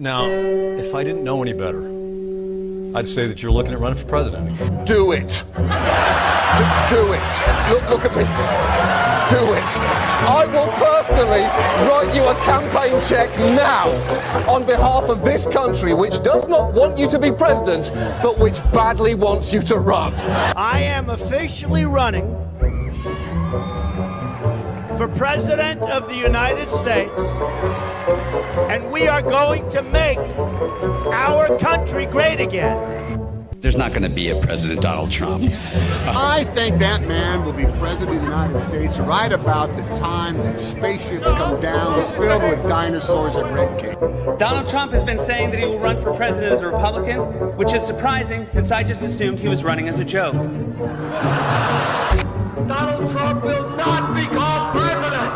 Now, if I didn't know any better, I'd say that you're looking at running for president again. Do it. Do it. Look at me. Do it. I will personally write you a campaign check now on behalf of this country, which does not want you to be president, but which badly wants you to run. I am officially running for President of the United States, and we are going to make our country great again. There's not going to be a President Donald Trump. I think that man will be president of the United States right about the time that spaceships come down filled with dinosaurs and red cake. Donald Trump has been saying that he will run for president as a Republican, which is surprising since I just assumed he was running as a joke. Donald Trump will not become president.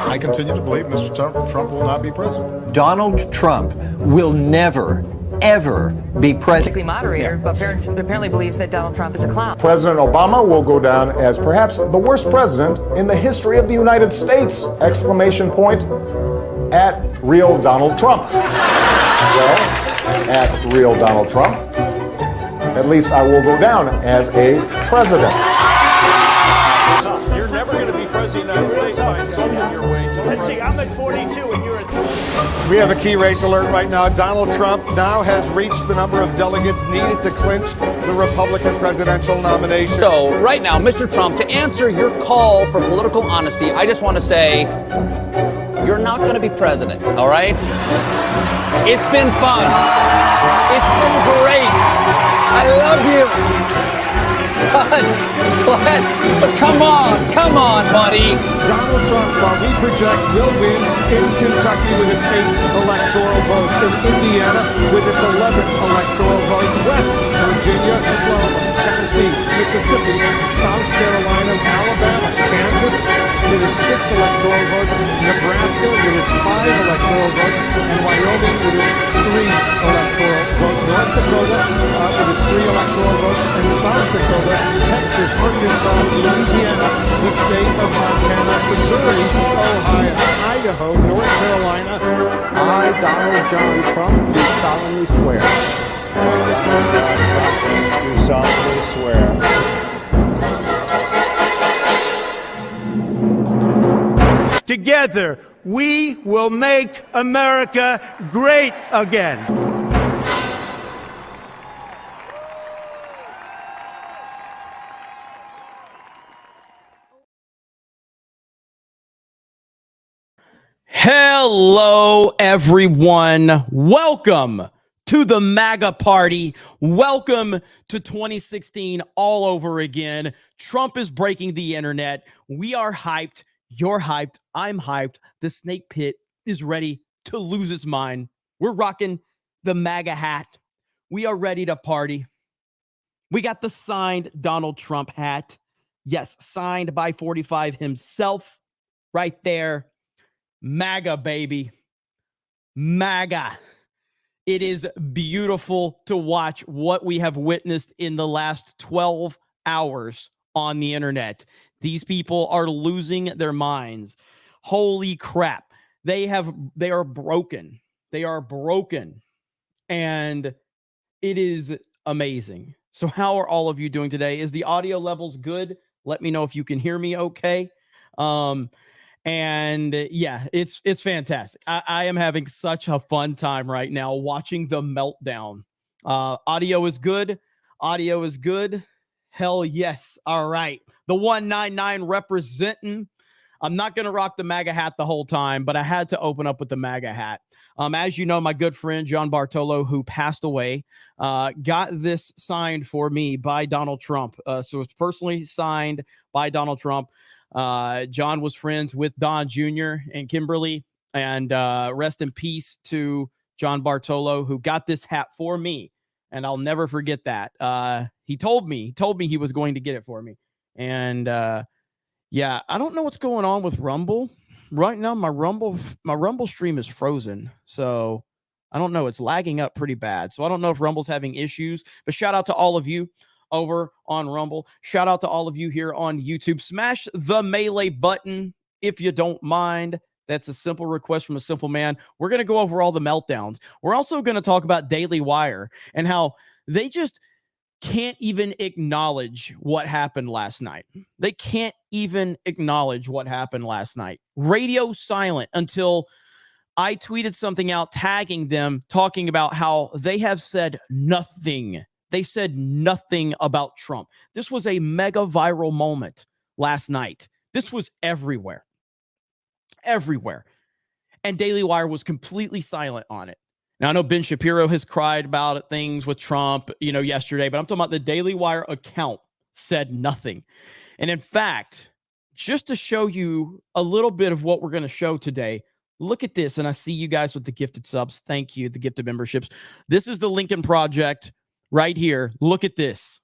I continue to believe Mr. Trump will not be president. Donald Trump will never, ever be president. Moderator, but apparently believes that Donald Trump is a clown. President Obama will go down as perhaps the worst president in the history of the United States! Exclamation point at real Donald Trump. Well, at real Donald Trump, at least I will go down as a president. You're never going to be president of the United States by insulting your way to Let's see, I'm at 42 and you're at 30. We have a key race alert right now. Donald Trump now has reached the number of delegates needed to clinch the Republican presidential nomination. So right now, Mr. Trump, to answer your call for political honesty, I just want to say you're not going to be president, all right? It's been fun. It's been great. I love you. But come on, buddy. Donald Trump, while we project, will win in Kentucky with its 8th electoral votes, in Indiana with its 11th electoral votes, West Virginia, Oklahoma, Tennessee, Mississippi, South Carolina, Alabama, Kansas with its 6 electoral votes, Nebraska with its 5 electoral votes, and Wyoming with its 3 electoral votes, North Dakota with its 3 electoral votes, and South Dakota, Texas, Arkansas, Louisiana, the state of Montana, Missouri, Ohio, Idaho, North Carolina. I, Donald John Trump, do solemnly swear. Do solemnly swear. Together, we will make America great again. Hello, everyone. Welcome to the MAGA party. Welcome to 2016 all over again. Trump is breaking the internet. We are hyped. You're hyped. I'm hyped. The snake pit is ready to lose its mind. We're rocking the MAGA hat. We are ready to party. We got the signed Donald Trump hat. Yes, signed by 45 himself right there. MAGA, baby. MAGA. It is beautiful to watch what we have witnessed in the last 12 hours on the internet. These people are losing their minds. Holy crap. They are broken. They are broken. And it is amazing. So how are all of you doing today? Is the audio levels good? Let me know if you can hear me okay. And yeah, it's fantastic. I am having such a fun time right now watching the meltdown. Audio is good. Audio is good. Hell yes. All right. The 199 representing. I'm not going to rock the MAGA hat the whole time, but I had to open up with the MAGA hat. As you know, my good friend, John Bartolo, who passed away, got this signed for me by Donald Trump. So it's personally signed by Donald Trump. John was friends with Don Jr. and Kimberly, and rest in peace to John Bartolo, who got this hat for me. And I'll never forget that. He told me he was going to get it for me. And yeah, I don't know what's going on with Rumble right now. My Rumble stream is frozen. So I don't know. It's lagging up pretty bad. So I don't know if Rumble's having issues, but shout out to all of you over on Rumble. Shout out to all of you here on YouTube. Smash the melee button if you don't mind. That's a simple request from a simple man. We're going to go over all the meltdowns. We're also going to talk about Daily Wire and how they just can't even acknowledge what happened last night. They can't even acknowledge what happened last night. Radio silent until I tweeted something out tagging them, talking about how they have said nothing. They said nothing about Trump. This was a mega viral moment last night. This was everywhere. Everywhere. And Daily Wire was completely silent on it. Now, I know Ben Shapiro has cried about things with Trump, yesterday, but I'm talking about the Daily Wire account said nothing. And in fact, just to show you a little bit of what we're going to show today, look at this. And I see you guys with the gifted subs. Thank you, the gifted memberships. This is the Lincoln Project right here. Look at this.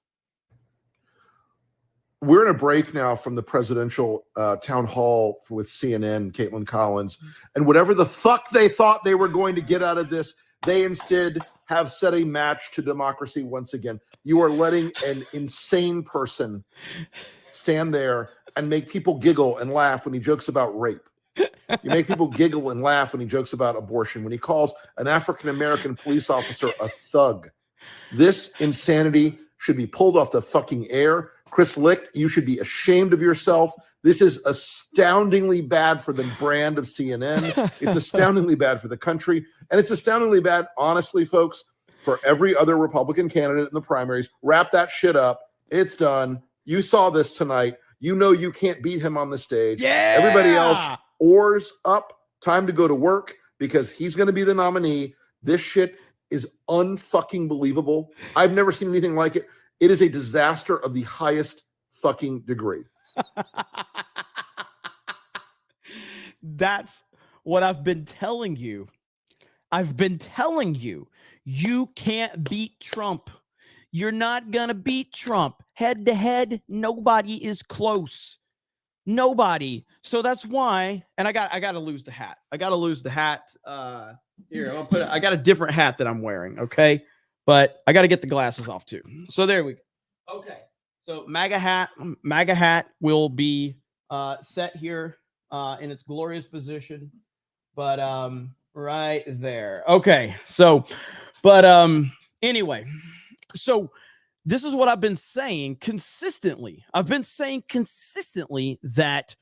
We're in a break now from the presidential town hall with CNN, Caitlin Collins, and whatever the fuck they thought they were going to get out of this, they instead have set a match to democracy once again. You are letting an insane person stand there and make people giggle and laugh when he jokes about rape. You make people giggle and laugh when he jokes about abortion, when he calls an African-American police officer a thug. This insanity should be pulled off the fucking air. Chris Licht, you should be ashamed of yourself. This is astoundingly bad for the brand of CNN. It's astoundingly bad for the country. And it's astoundingly bad, honestly, folks, for every other Republican candidate in the primaries. Wrap that shit up. It's done. You saw this tonight. You know you can't beat him on the stage. Yeah! Everybody else, oars up. Time to go to work because he's going to be the nominee. This shit is unfucking believable. I've never seen anything like it. It is a disaster of the highest fucking degree. That's what I've been telling you. I've been telling you, you can't beat Trump. You're not going to beat Trump. Head to head, nobody is close. Nobody. So that's why, and I got to lose the hat. I got to lose the hat. Here, I got a different hat that I'm wearing, okay? But I got to get the glasses off too. So there we go. Okay. So MAGA hat will be set here in its glorious position. But right there. Okay. So, but anyway, so this is what I've been saying consistently. I've been saying consistently that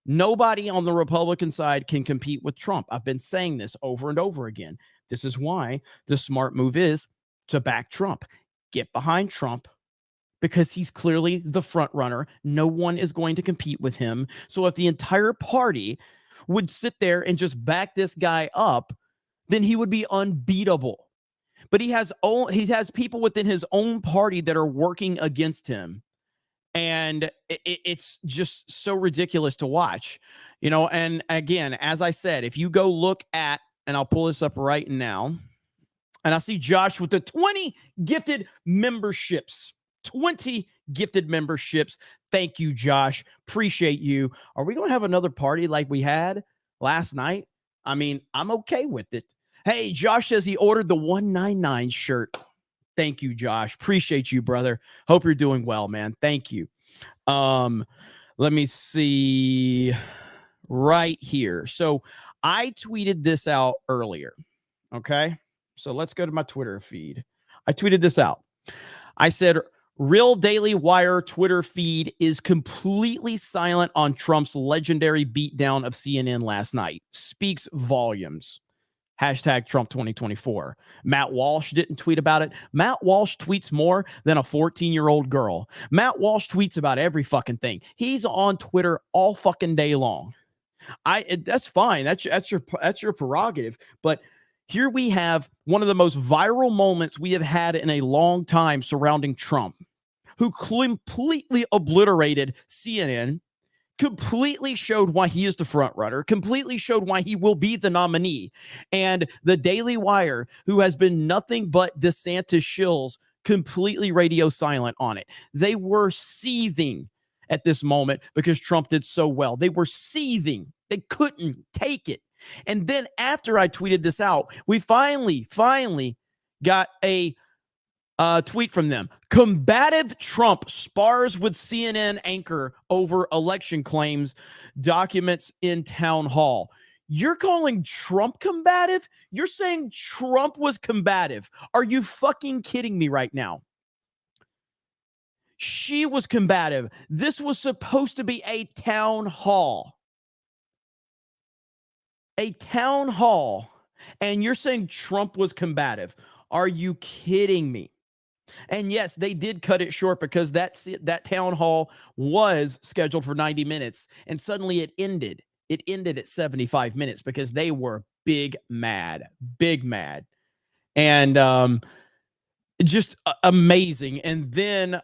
nobody on the Republican side can compete with Trump. I've been saying this over and over again. This is why the smart move is to back Trump. Get behind Trump because he's clearly the front runner. No one is going to compete with him. So if the entire party would sit there and just back this guy up, then he would be unbeatable. But he has people within his own party that are working against him. And it's just so ridiculous to watch, and again, as I said, if you go look at, and I'll pull this up right now, and I see Josh with the 20 gifted memberships. 20 gifted memberships. Thank you, Josh. Appreciate you. Are we going to have another party like we had last night? I mean, I'm okay with it. Hey, Josh says he ordered the 199 shirt. Thank you, Josh. Appreciate you, brother. Hope you're doing well, man. Thank you. Let me see right here. So I tweeted this out earlier. Okay. So let's go to my Twitter feed. I tweeted this out. I said, Real Daily Wire Twitter feed is completely silent on Trump's legendary beatdown of CNN last night. Speaks volumes. Hashtag Trump 2024. Matt Walsh didn't tweet about it. Matt Walsh tweets more than a 14-year-old girl. Matt Walsh tweets about every fucking thing. He's on Twitter all fucking day long. That's fine. That's your prerogative. But here we have one of the most viral moments we have had in a long time surrounding Trump, who completely obliterated CNN, completely showed why he is the front runner, completely showed why he will be the nominee. And the Daily Wire, who has been nothing but DeSantis shills, completely radio silent on it. They were seething at this moment because Trump did so well. They were seething. They couldn't take it. And then after I tweeted this out, we finally got a tweet from them. Combative Trump spars with CNN anchor over election claims, documents in town hall. You're calling Trump combative? You're saying Trump was combative. Are you fucking kidding me right now? She was combative. This was supposed to be a town hall. A town hall. And you're saying Trump was combative. Are you kidding me? And yes, they did cut it short because that town hall was scheduled for 90 minutes. And suddenly it ended. It ended at 75 minutes because they were big mad. And just amazing. And then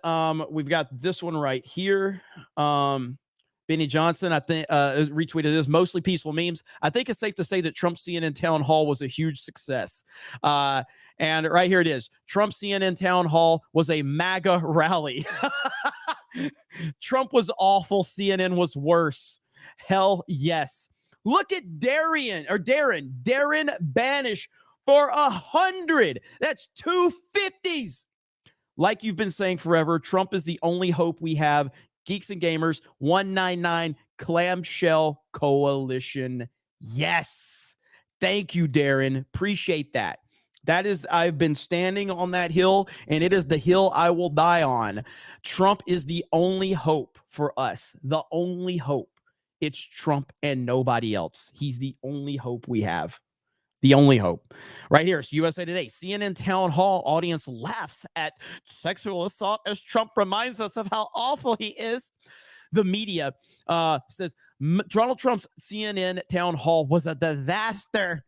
we've got this one right here. Benny Johnson, I think, retweeted this, mostly peaceful memes. I think it's safe to say that Trump's CNN town hall was a huge success. And right here it is. Trump CNN town hall was a MAGA rally. Trump was awful. CNN was worse. Hell yes. Look at Darren Banish for 100. That's 250s. Like you've been saying forever, Trump is the only hope we have. Geeks and Gamers 199 Clamshell Coalition. Yes. Thank you, Darren. Appreciate that. That is, I've been standing on that hill, and it is the hill I will die on. Trump is the only hope for us. The only hope. It's Trump and nobody else. He's the only hope we have. The only hope. Right here, it's USA Today. CNN town hall audience laughs at sexual assault as Trump reminds us of how awful he is. The media says Donald Trump's CNN town hall was a disaster.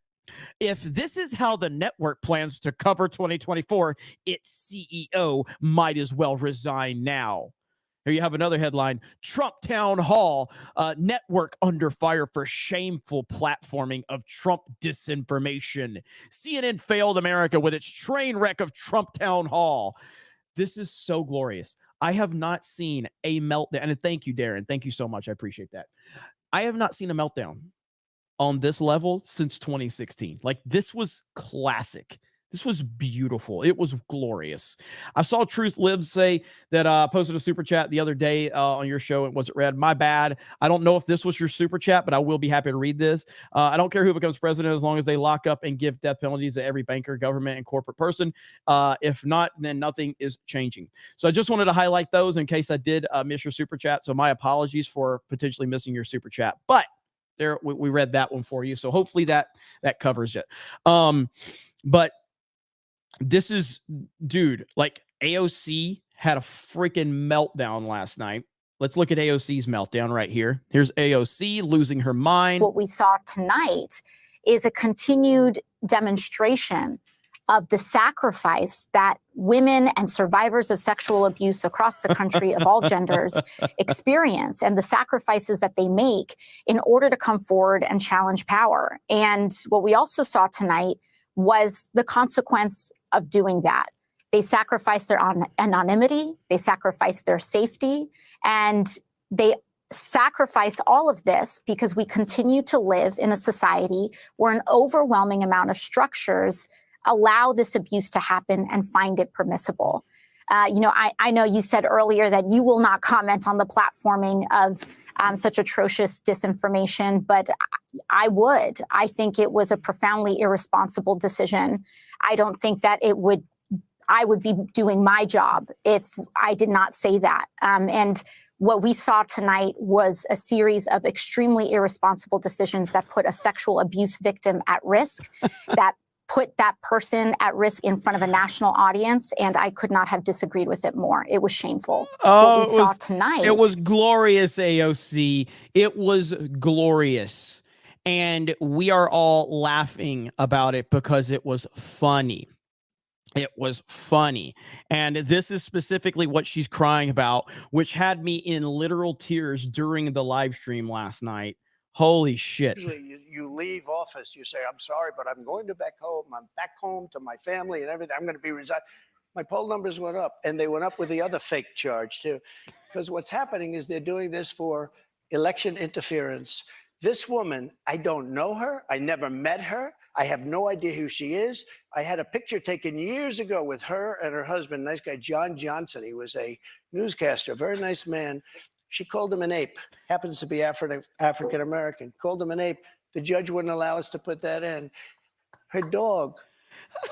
If this is how the network plans to cover 2024, its CEO might as well resign now. Here you have another headline. Trump town hall network under fire for shameful platforming of Trump disinformation. CNN failed America with its train wreck of Trump town hall. This is so glorious. I have not seen a meltdown. And thank you, Darren. Thank you so much. I appreciate that. I have not seen a meltdown on this level since 2016. Like, this was classic. This was beautiful. It was glorious. I saw Truth Lives say that posted a super chat the other day on your show. It wasn't read. My bad. I don't know if this was your super chat, but I will be happy to read this. I don't care who becomes president as long as they lock up and give death penalties to every banker, government, and corporate person. If not, then nothing is changing. So I just wanted to highlight those in case I did miss your super chat. So my apologies for potentially missing your super chat. But there, we read that one for you. So hopefully that covers it. But this is, dude, like AOC had a freaking meltdown last night. Let's look at AOC's meltdown right here. Here's AOC losing her mind. What we saw tonight is a continued demonstration of the sacrifice that women and survivors of sexual abuse across the country of all genders experience, and the sacrifices that they make in order to come forward and challenge power. And what we also saw tonight was the consequence of doing that. They sacrificed their anonymity, they sacrificed their safety, and they sacrifice all of this because we continue to live in a society where an overwhelming amount of structures allow this abuse to happen and find it permissible. I know you said earlier that you will not comment on the platforming of such atrocious disinformation, but I would. I think it was a profoundly irresponsible decision. I don't think that I would be doing my job if I did not say that. And what we saw tonight was a series of extremely irresponsible decisions that put a sexual abuse victim at risk, that put that person at risk in front of a national audience, and I could not have disagreed with it more. It was shameful. What we saw tonight. It was glorious, AOC. It was glorious. And we are all laughing about it because it was funny. It was funny. And this is specifically what she's crying about, which had me in literal tears during the live stream last night. Holy shit. Usually you leave office, you say, I'm sorry, but I'm going to back home. I'm back home to my family and everything. I'm going to be resigned. My poll numbers went up, and they went up with the other fake charge too. Because what's happening is they're doing this for election interference. This woman, I don't know her. I never met her. I have no idea who she is. I had a picture taken years ago with her and her husband, nice guy, John Johnson. He was a newscaster, very nice man. She called him an ape, happens to be African-American, called him an ape. The judge wouldn't allow us to put that in. Her dog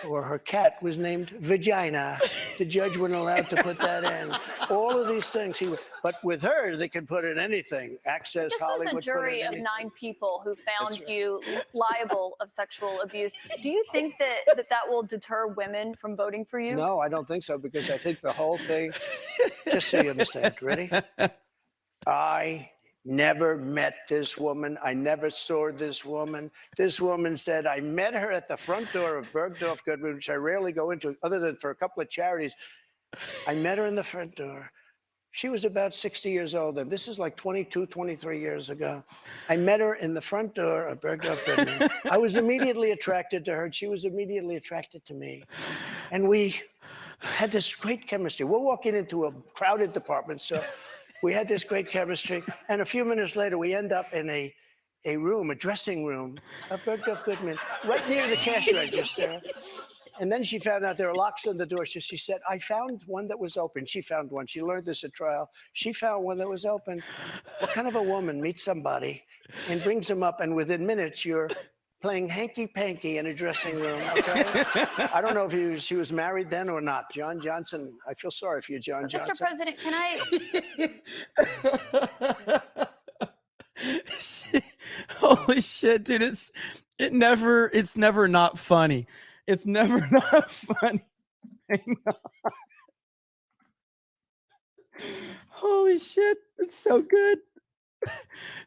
or her cat was named Vagina. The judge wouldn't allow to put that in. All of these things. But with her, they could put in anything. Access, This Hollywood. was a jury of 9 people who found you liable of sexual abuse. Do you think that will deter women from voting for you? No, I don't think so, because I think the whole thing, just so you understand, ready? I never met this woman. I never saw this woman. This woman said, I met her at the front door of Bergdorf Goodman, which I rarely go into other than for a couple of charities. I met her in the front door. She was about 60 years old, and this is like 22, 23 years ago. I met her in the front door of Bergdorf Goodman. I was immediately attracted to her, and she was immediately attracted to me. And we had this great chemistry. We're walking into a crowded department store. We had this great chemistry, and a few minutes later, we end up in a room, a dressing room of Bergdorf Goodman, right near the cash register. And then she found out there were locks on the door. So she said, I found one that was open. She found one. She learned this at trial. She found one that was open. What kind of a woman meets somebody and brings them up, and within minutes, you're playing hanky-panky in a dressing room, okay? I don't know if she was married then or not. John Johnson, I feel sorry for you, John Johnson. Mr. President, can I... Holy shit, dude. It's never not funny. It's never not funny. Hang on. Holy shit. It's so good.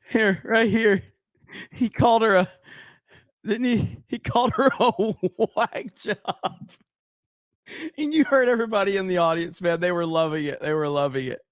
Here, right here. He called her a... Didn't he? He called her a whack job. And you heard everybody in the audience, man. They were loving it. They were loving it.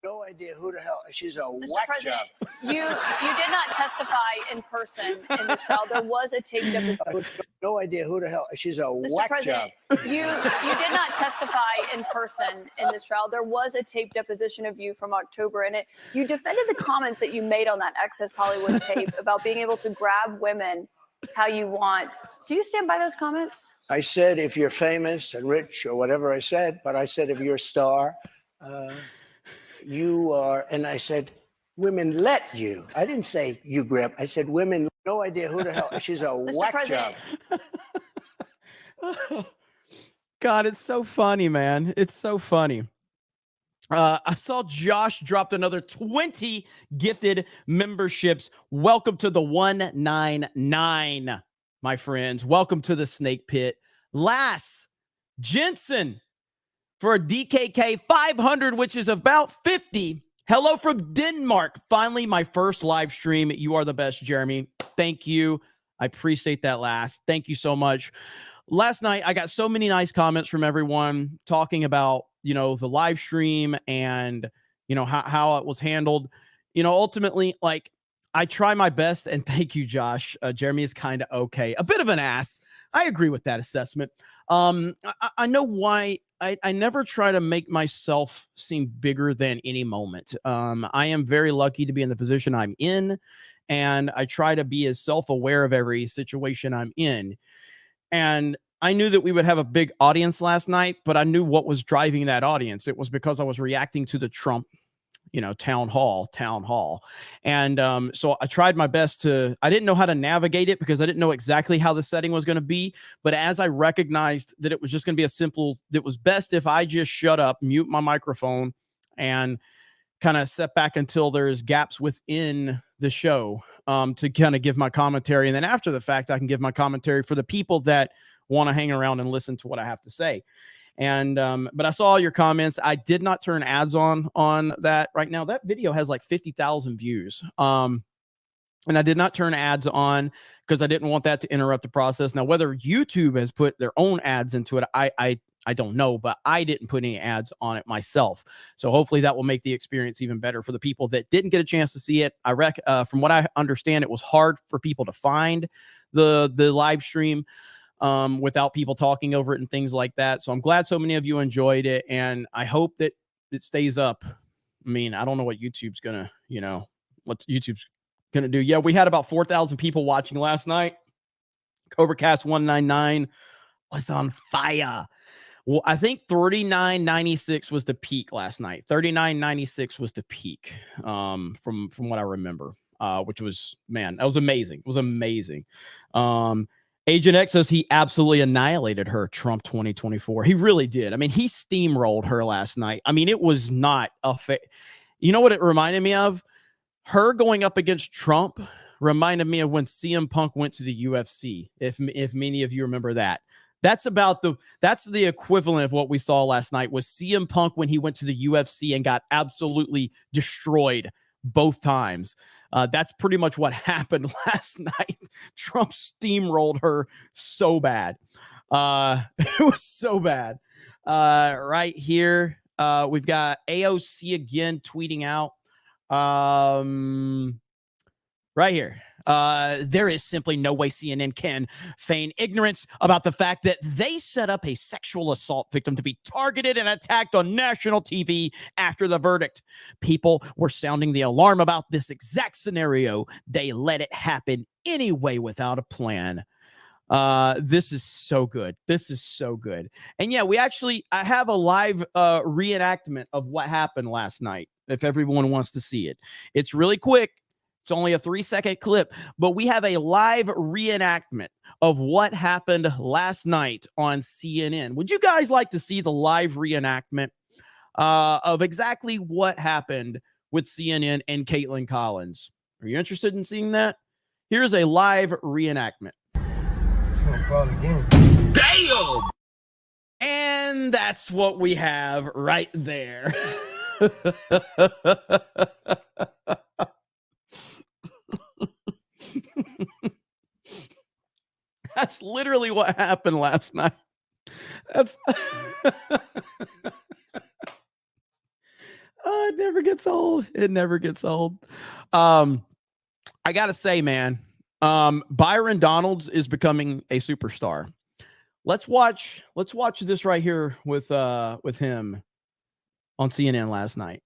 No idea who the hell. She's a Mr. whack President, job. you did not testify in person in this trial. There was a tape deposition. No idea who the hell. She's a Mr. whack President, job. you did not testify in person in this trial. There was a tape deposition of you from October, and you defended the comments that you made on that Access Hollywood tape about being able to grab women how you want. Do you stand by those comments? I said if you're famous and rich or whatever I said, but I said if you're a star, you are, and I said women let you. I didn't say you grab. I said women. No idea who the hell. She's a Mr. whack President. job. God, it's so funny, man. It's so funny. I saw Josh dropped another 20 gifted memberships. Welcome to the 199, my friends. Welcome to the snake pit. Lass Jensen for a DKK 500, which is about 50. Hello from Denmark. Finally, my first live stream. You are the best, Jeremy. Thank you. I appreciate that, Lass. Thank you so much. Last night, I got so many nice comments from everyone talking about, the live stream and, how it was handled. Ultimately, like, I try my best, and thank you, Josh. Jeremy is kind of okay. A bit of an ass. I agree with that assessment. I know why. I never try to make myself seem bigger than any moment. I am very lucky to be in the position I'm in, and I try to be as self-aware of every situation I'm in. And I knew that we would have a big audience last night, but I knew what was driving that audience. It was because I was reacting to the Trump, town hall. And so I tried my best I didn't know how to navigate it because I didn't know exactly how the setting was going to be. But as I recognized that it was just going to be it was best if I just shut up, mute my microphone, and kind of set back until there's gaps within the show to kind of give my commentary. And then after the fact, I can give my commentary for the people that want to hang around and listen to what I have to say. And but I saw all your comments. I did not turn ads on that right now. That video has like 50,000 views. And I did not turn ads on because I didn't want that to interrupt the process. Now, whether YouTube has put their own ads into it, I don't know, but I didn't put any ads on it myself. So hopefully that will make the experience even better for the people that didn't get a chance to see it. From what I understand, it was hard for people to find the live stream without people talking over it and things like that. So I'm glad so many of you enjoyed it, and I hope that it stays up. I mean, I don't know what YouTube's gonna, what YouTube's gonna do. Yeah, we had about 4,000 people watching last night. CobraCast 199 was on fire. Well, I think 39.96 was the peak last night. 39.96 was the peak, from what I remember. which was, man, that was amazing. It was amazing. Agent X says he absolutely annihilated her, Trump 2024. He really did. I mean, he steamrolled her last night. I mean, it was not a you know what it reminded me of? Her going up against Trump reminded me of when CM Punk went to the UFC. If many of you remember that. That's the equivalent of what we saw last night was CM Punk when he went to the UFC and got absolutely destroyed both times. That's pretty much what happened last night. Trump steamrolled her so bad. It was so bad. Right here, we've got AOC again tweeting out. Right here. There is simply no way CNN can feign ignorance about the fact that they set up a sexual assault victim to be targeted and attacked on national TV after the verdict. People were sounding the alarm about this exact scenario. They let it happen anyway without a plan. This is so good. This is so good. And yeah, I have a live reenactment of what happened last night if everyone wants to see it. It's really quick. It's only a 3-second clip, but we have a live reenactment of what happened last night on CNN. Would you guys like to see the live reenactment of exactly what happened with CNN and Caitlin Collins? Are you interested in seeing that? Here's a live reenactment. Damn! And that's what we have right there. That's literally what happened last night. That's oh, it never gets old. It never gets old. I gotta say, man, Byron Donalds is becoming a superstar. Let's watch this right here with him on CNN last night.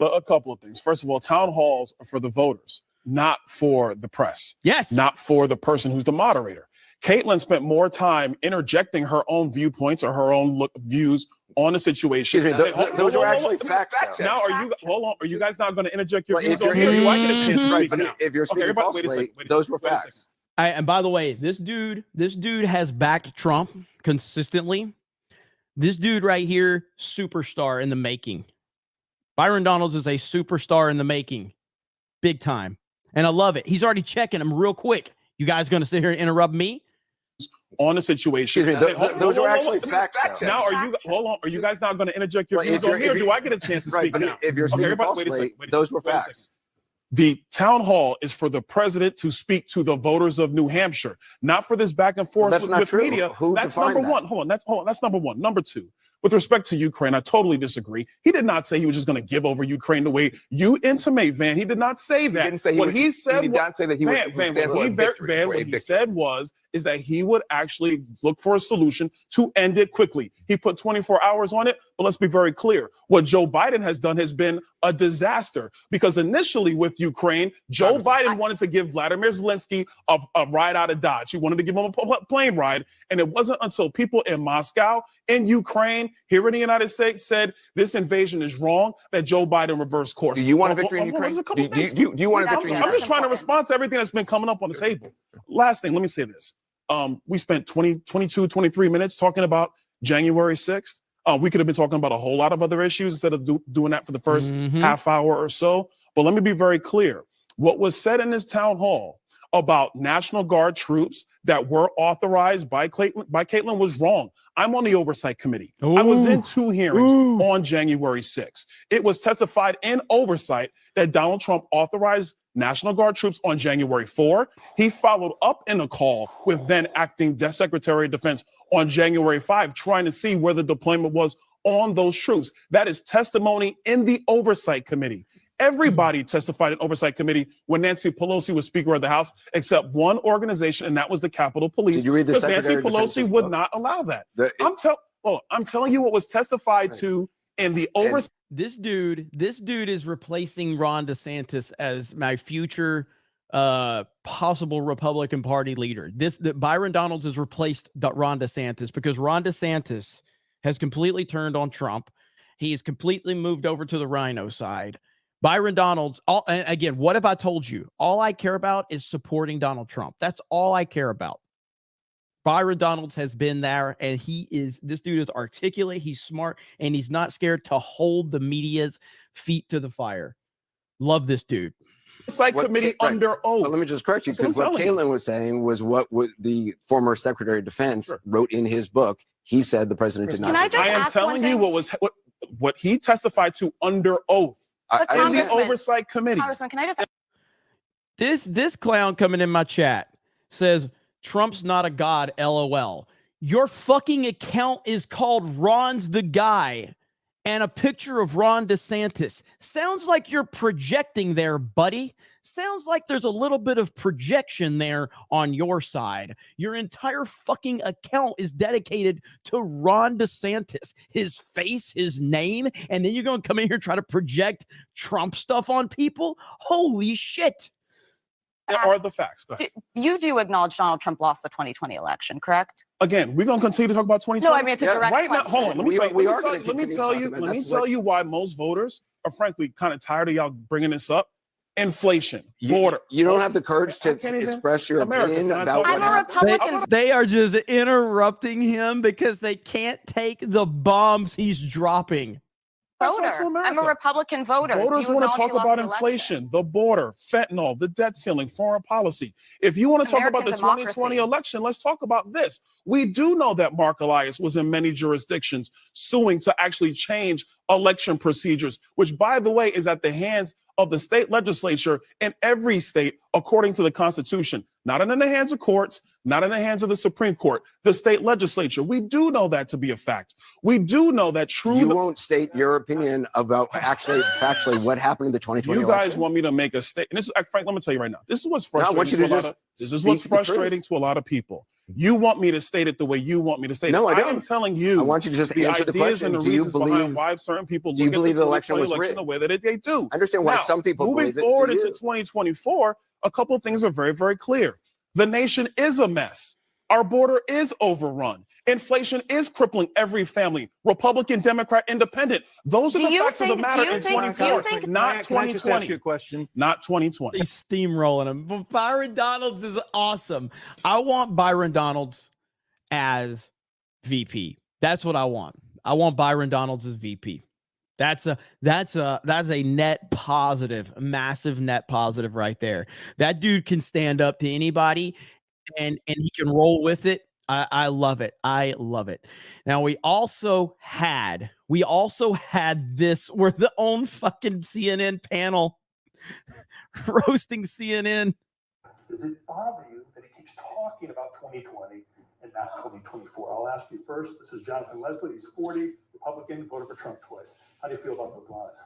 But a couple of things. First of all, town halls are for the voters, not for the press. Yes. Not for the person who's the moderator. Caitlin spent more time interjecting her own viewpoints or her own views on the situation. Excuse me, those are actually facts. Now, are you guys not going to interject your views on here? Do I get a chance to speak now? If you're speaking falsely, those were facts. And by the way, this dude has backed Trump consistently. This dude right here, superstar in the making. Byron Donalds is a superstar in the making. Big time. And I love it. He's already checking him real quick. You guys going to sit here and interrupt me? On the situation. Excuse me, those are actually facts. Now, are you guys not going to interject your views on here? Do I get a chance to speak now? If you're speaking falsely, those were facts. The town hall is for the president to speak to the voters of New Hampshire, not for this back and forth with media. That's number one. Hold on. That's number one. Number two. With respect to Ukraine, I totally disagree. He did not say he was just going to give over Ukraine the way you intimate, Van. He did not say that. He didn't say what he said is that he would actually look for a solution to end it quickly. He put 24 hours on it, but let's be very clear. What Joe Biden has done has been a disaster because initially with Ukraine, Joe Biden wanted to give Vladimir Zelensky a ride out of Dodge. He wanted to give him a plane ride. And it wasn't until people in Moscow, in Ukraine, here in the United States said this invasion is wrong that Joe Biden reversed course. Do you want a victory in Ukraine? Do you want a victory in Ukraine? I'm just trying to respond to everything that's been coming up on the table. Last thing, let me say this. We spent 22, 23 minutes talking about January 6th. We could have been talking about a whole lot of other issues instead of doing that for the first half hour or so. But let me be very clear. What was said in this town hall about National Guard troops that were authorized by Caitlin was wrong. I'm on the oversight committee. Ooh. I was in 2 hearings on January 6th. It was testified in oversight that Donald Trump authorized National Guard troops on January 4. He followed up in a call with then acting Secretary of Defense on January 5, trying to see where the deployment was on those troops. That is testimony in the oversight committee. Everybody testified in oversight committee when Nancy Pelosi was Speaker of the House, except one organization, and that was the Capitol Police. Did you read the because Secretary Nancy Pelosi would not allow that. I'm telling you what was testified to in the oversight. This dude is replacing Ron DeSantis as my future possible Republican Party leader. Byron Donalds has replaced Ron DeSantis because Ron DeSantis has completely turned on Trump. He's completely moved over to the Rhino side. Byron Donalds, and again, what have I told you? All I care about is supporting Donald Trump. That's all I care about. Byron Donalds has been there, and this dude is articulate, he's smart, and he's not scared to hold the media's feet to the fire. Love this dude. Committee under oath. Well, let me just correct you, because what Caitlin was saying was what the former Secretary of Defense wrote in his book. He said the president did not. I am telling you what he testified to under oath in the Oversight Committee. Congressman, can I just This clown coming in my chat says Trump's not a god, LOL. Your fucking account is called Ron's the Guy and a picture of Ron DeSantis. Sounds like you're projecting there, buddy. Sounds like there's a little bit of projection there on your side. Your entire fucking account is dedicated to Ron DeSantis, his face, his name, and then you're going to come in here and try to project Trump stuff on people? Holy shit. Are the facts. Go ahead. You do acknowledge Donald Trump lost the 2020 election, correct? Again, we're going to continue to talk about 2020. No, I mean, it's a direct right question. now, hold on. Let me tell you why most voters are frankly kind of tired of y'all bringing this up. Inflation, border. You don't have the courage to express your opinion about what happened. They are just interrupting him because they can't take the bombs he's dropping. I'm a Republican voter. Voters want to talk about inflation, the border, fentanyl, the debt ceiling, foreign policy. If you want to talk about the 2020 election, let's talk about this. We do know that Mark Elias was in many jurisdictions suing to actually change election procedures, which, by the way, is at the hands of the state legislature in every state, according to the Constitution, not in the hands of courts, not in the hands of the Supreme Court, the state legislature. We do know that to be a fact. We do know that true. You won't state your opinion about factually what happened in the 2020 You election. guys want me to make a statement. This is, Frank, let me tell you right now. This is what's frustrating to a lot of people. You want me to state it the way you want me to state it. No, I don't. I am telling you. I want you to just answer the question. And the reasons behind why certain people do you believe the election was rigged the way that they do. I understand why some people moving believe it. Forward into 2024, a couple of things are very, very clear. The nation is a mess. Our border is overrun. Inflation is crippling every family, Republican, Democrat, Independent. Those are the facts of the matter in 2024, not 2020. Not 2020. He's steamrolling him. But Byron Donalds is awesome. I want Byron Donalds as VP. That's what I want. I want Byron Donalds as VP. That's a net positive, massive net positive right there. That dude can stand up to anybody and he can roll with it. I love it. I love it. Now we also had this. We're the own fucking CNN panel roasting CNN. Does it bother you that he keeps talking about 2020 and not 2024? I'll ask you first. This is Jonathan Leslie. He's 40, Republican, voted for Trump twice. How do you feel about those lies?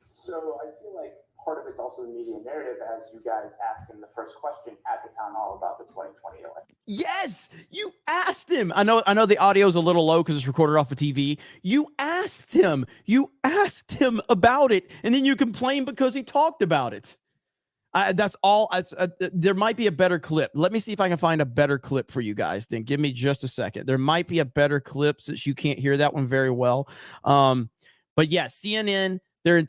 So I feel like part of it's also the media narrative, as you guys asked him the first question at the town hall about the 2020 election. Yes, you asked him. I know the audio's a little low because it's recorded off of TV. You asked him about it, and then you complain because he talked about it. That's all. There might be a better clip. Let me see if I can find a better clip for you guys. Then give me just a second. There might be a better clip since you can't hear that one very well. But yeah, CNN, their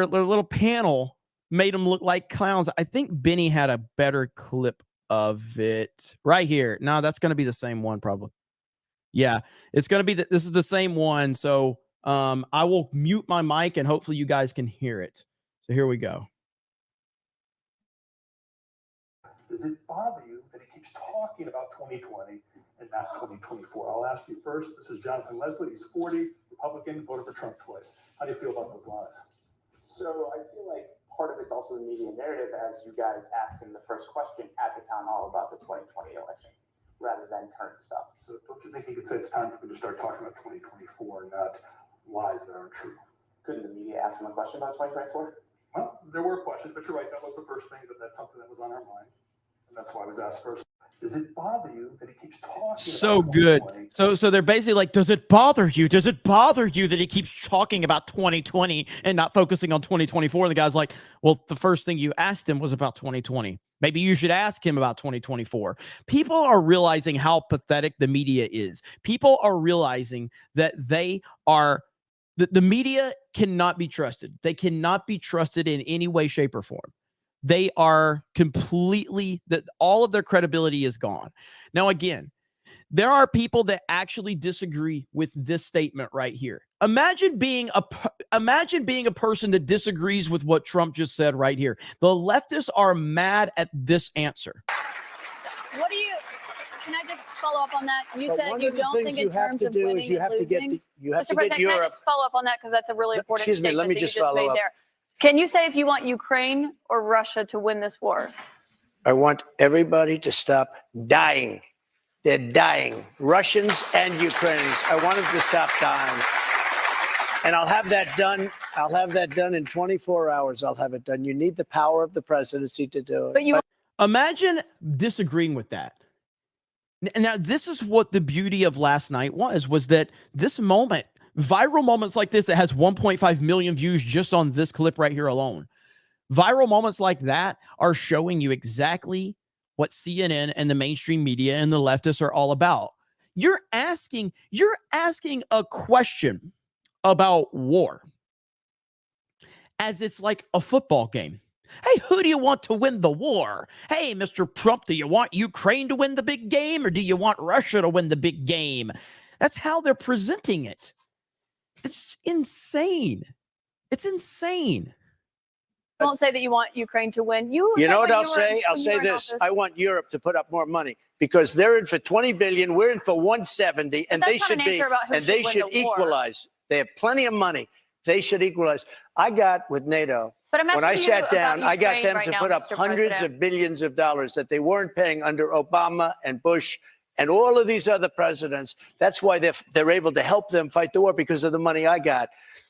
little panel made them look like clowns. I think Benny had a better clip of it right here. No, that's going to be the same one probably. Yeah, it's going to be this is the same one. So I will mute my mic and hopefully you guys can hear it. So here we go. Does it bother you that he keeps talking about 2020 and not 2024? I'll ask you first. This is Jonathan Leslie. He's 40, Republican, voted for Trump twice. How do you feel about those lies? So I feel like part of it's also the media narrative, as you guys asked him the first question at the town hall about the 2020 election, rather than current stuff. So don't you think he could say it's time for me to start talking about 2024 and not lies that aren't true? Couldn't the media ask him a question about 2024? Well, there were questions, but you're right. That was the first thing. That's something that was on our mind. And that's why I was asked first. Does it bother you that he keeps talking so good? So they're basically like, does it bother you? Does it bother you that he keeps talking about 2020 and not focusing on 2024? And the guy's like, well, the first thing you asked him was about 2020. Maybe you should ask him about 2024. People are realizing how pathetic the media is. People are realizing that they are The media cannot be trusted. They cannot be trusted in any way, shape, or form. They are completely, all of their credibility is gone. Now, again, there are people that actually disagree with this statement right here. Imagine being a person that disagrees with what Trump just said right here. The leftists are mad at this answer. What do you? Can I just follow up on that? You But said one you of the don't things think you in have terms to of do is winning you have and to get losing. you have Mr. to get President, can I Europe. just follow up on that because that's a really important Excuse me, statement let me that just you just follow made up. there. Can you say if you want Ukraine or Russia to win this war? I want everybody to stop dying. They're dying. Russians and Ukrainians. I want them to stop dying. And I'll have that done. I'll have that done in 24 hours. I'll have it done. You need the power of the presidency to do it. But you Imagine disagreeing with that. Now, this is what the beauty of last night was that this moment, viral moments like this that has 1.5 million views just on this clip right here alone. Viral moments like that are showing you exactly what CNN and the mainstream media and the leftists are all about. You're asking a question about war as it's like a football game. Hey, who do you want to win the war? Hey, Mr. Trump, do you want Ukraine to win the big game or do you want Russia to win the big game? That's how they're presenting it. It's insane. It's insane. don't say that you want Ukraine to win. You know what when I'll you were- say? I'll when you say were in this. office- I want Europe to put up more money because they're in for 20 billion. We're in for 170, and But they that's not should an be, answer about who and should they win should the war. equalize. They have plenty of money. They should equalize. I got with NATO. But I'm When I asking you sat down, about I got Ukraine them right to now, put up Mr. hundreds President. of billions of dollars that they weren't paying under Obama and Bush and all of these other presidents. That's why they're able to help them fight the war because of the money I got.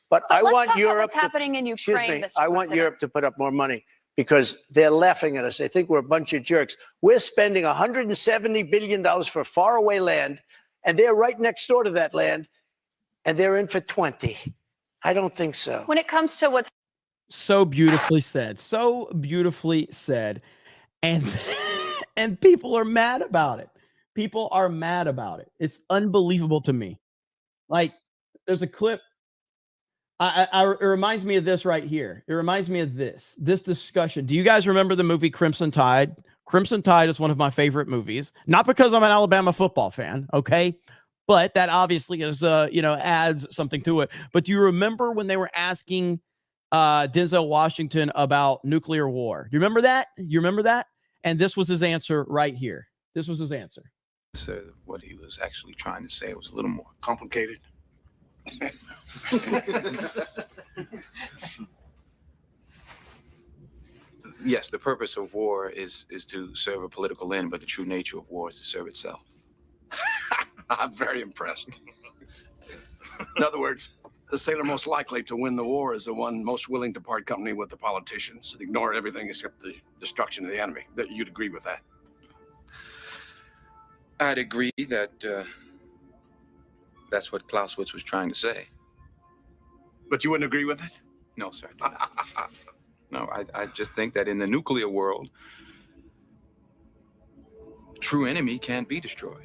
But I let's want talk about Europe. what's happening in Excuse Ukraine, me. Mr. I want President. Europe to put up more money because they're laughing at us. They think we're a bunch of jerks. We're spending $170 billion for faraway land, and they're right next door to that land, and they're in for 20. I don't think so. When it comes to what's So beautifully said. So beautifully said. And and people are mad about it. People are mad about it. It's unbelievable to me. Like, there's a clip. It reminds me of this right here. It reminds me of this discussion. Do you guys remember the movie Crimson Tide? Crimson Tide is one of my favorite movies. Not because I'm an Alabama football fan, okay? But that obviously is, adds something to it. But do you remember when they were asking Denzel Washington about nuclear war? Do you remember that? You remember that? And this was his answer right here. This was his answer. So what he was actually trying to say was a little more complicated. Yes, the purpose of war is to serve a political end, but the true nature of war is to serve itself. I'm very impressed. In other words, the sailor most likely to win the war is the one most willing to part company with the politicians and ignore everything except the destruction of the enemy. That you'd agree with that? I'd agree that that's what Clausewitz was trying to say. But you wouldn't agree with it? No, sir. I do not. No, I just think that in the nuclear world, true enemy can't be destroyed.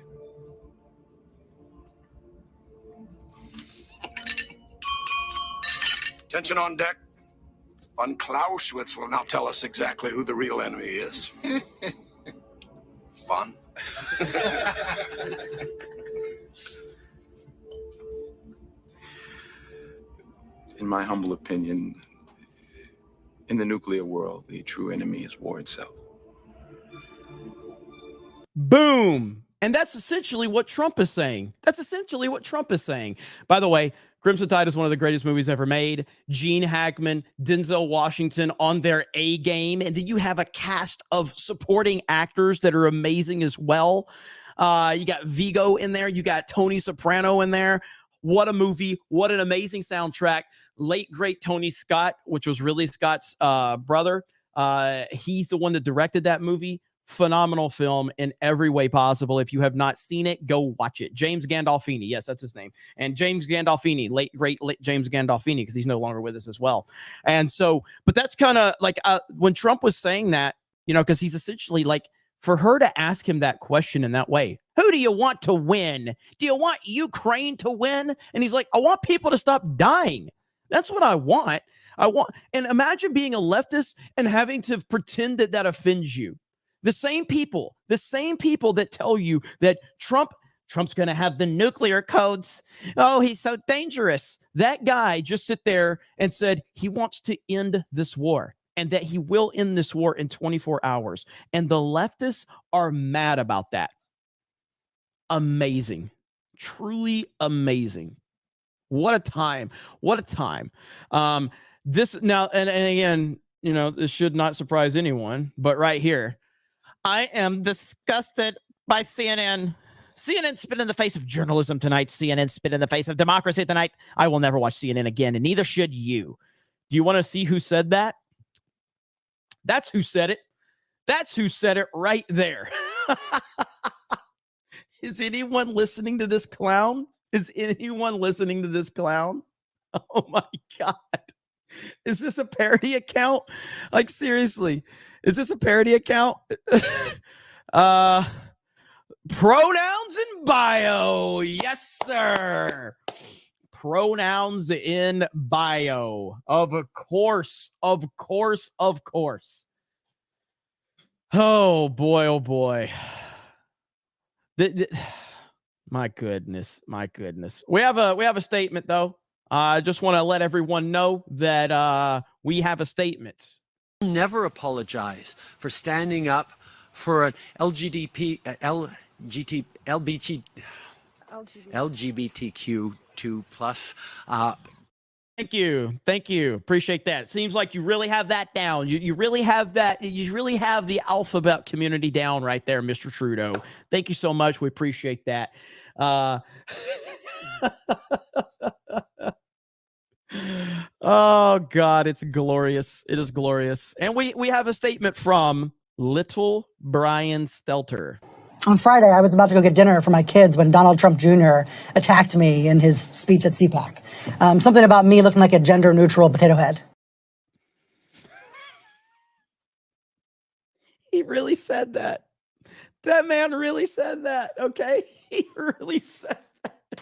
Attention on deck. Von Clausewitz will now tell us exactly who the real enemy is. Von? In my humble opinion, in the nuclear world, the true enemy is war itself. Boom. And that's essentially what Trump is saying. That's essentially what Trump is saying. By the way, Crimson Tide is one of the greatest movies ever made. Gene Hackman, Denzel Washington on their A game. And then you have a cast of supporting actors that are amazing as well. You got Vigo in there. You got Tony Soprano in there. What a movie. What an amazing soundtrack. Late, great Tony Scott, which was Ridley Scott's brother. He's the one that directed that movie. Phenomenal film in every way possible. If you have not seen it, go watch it. James Gandolfini. Yes, that's his name. And James Gandolfini, late James Gandolfini, because he's no longer with us as well. And so, but that's kind of like when Trump was saying that, because he's essentially like for her to ask him that question in that way. Who do you want to win? Do you want Ukraine to win? And he's like, I want people to stop dying. That's what I want. And imagine being a leftist and having to pretend that that offends you. The same people that tell you that Trump's going to have the nuclear codes. Oh, he's so dangerous. That guy just sit there and said he wants to end this war and that he will end this war in 24 hours. And the leftists are mad about that. Amazing. Truly amazing. What a time. What a time. This now, and again, you know, this should not surprise anyone, but right here, I am disgusted by CNN. CNN spit in the face of journalism tonight. CNN spit in the face of democracy tonight. I will never watch CNN again, and neither should you. Do you want to see who said that? That's who said it. That's who said it right there. Is anyone listening to this clown? Is anyone listening to this clown? Oh my God. Is this a parody account? Like, seriously, is this a parody account? Pronouns in bio. Yes, sir. Pronouns in bio. Of course. Of course. Of course. Oh boy. Oh boy. My goodness. My goodness. We have a statement though. I just want to let everyone know that we have a statement. Never apologize for standing up for an LGBTQ2 plus. Thank you. Thank you. Appreciate that. Seems like you really have that down. You really have that. You really have the alphabet community down right there, Mr. Trudeau. Thank you so much. We appreciate that. Oh God, it's glorious. It is glorious. And we have a statement from Little Brian Stelter. On Friday, I was about to go get dinner for my kids when Donald Trump Jr. attacked me in his speech at CPAC. Something about me looking like a gender-neutral potato head. He really said that. That man really said that, okay? He really said that.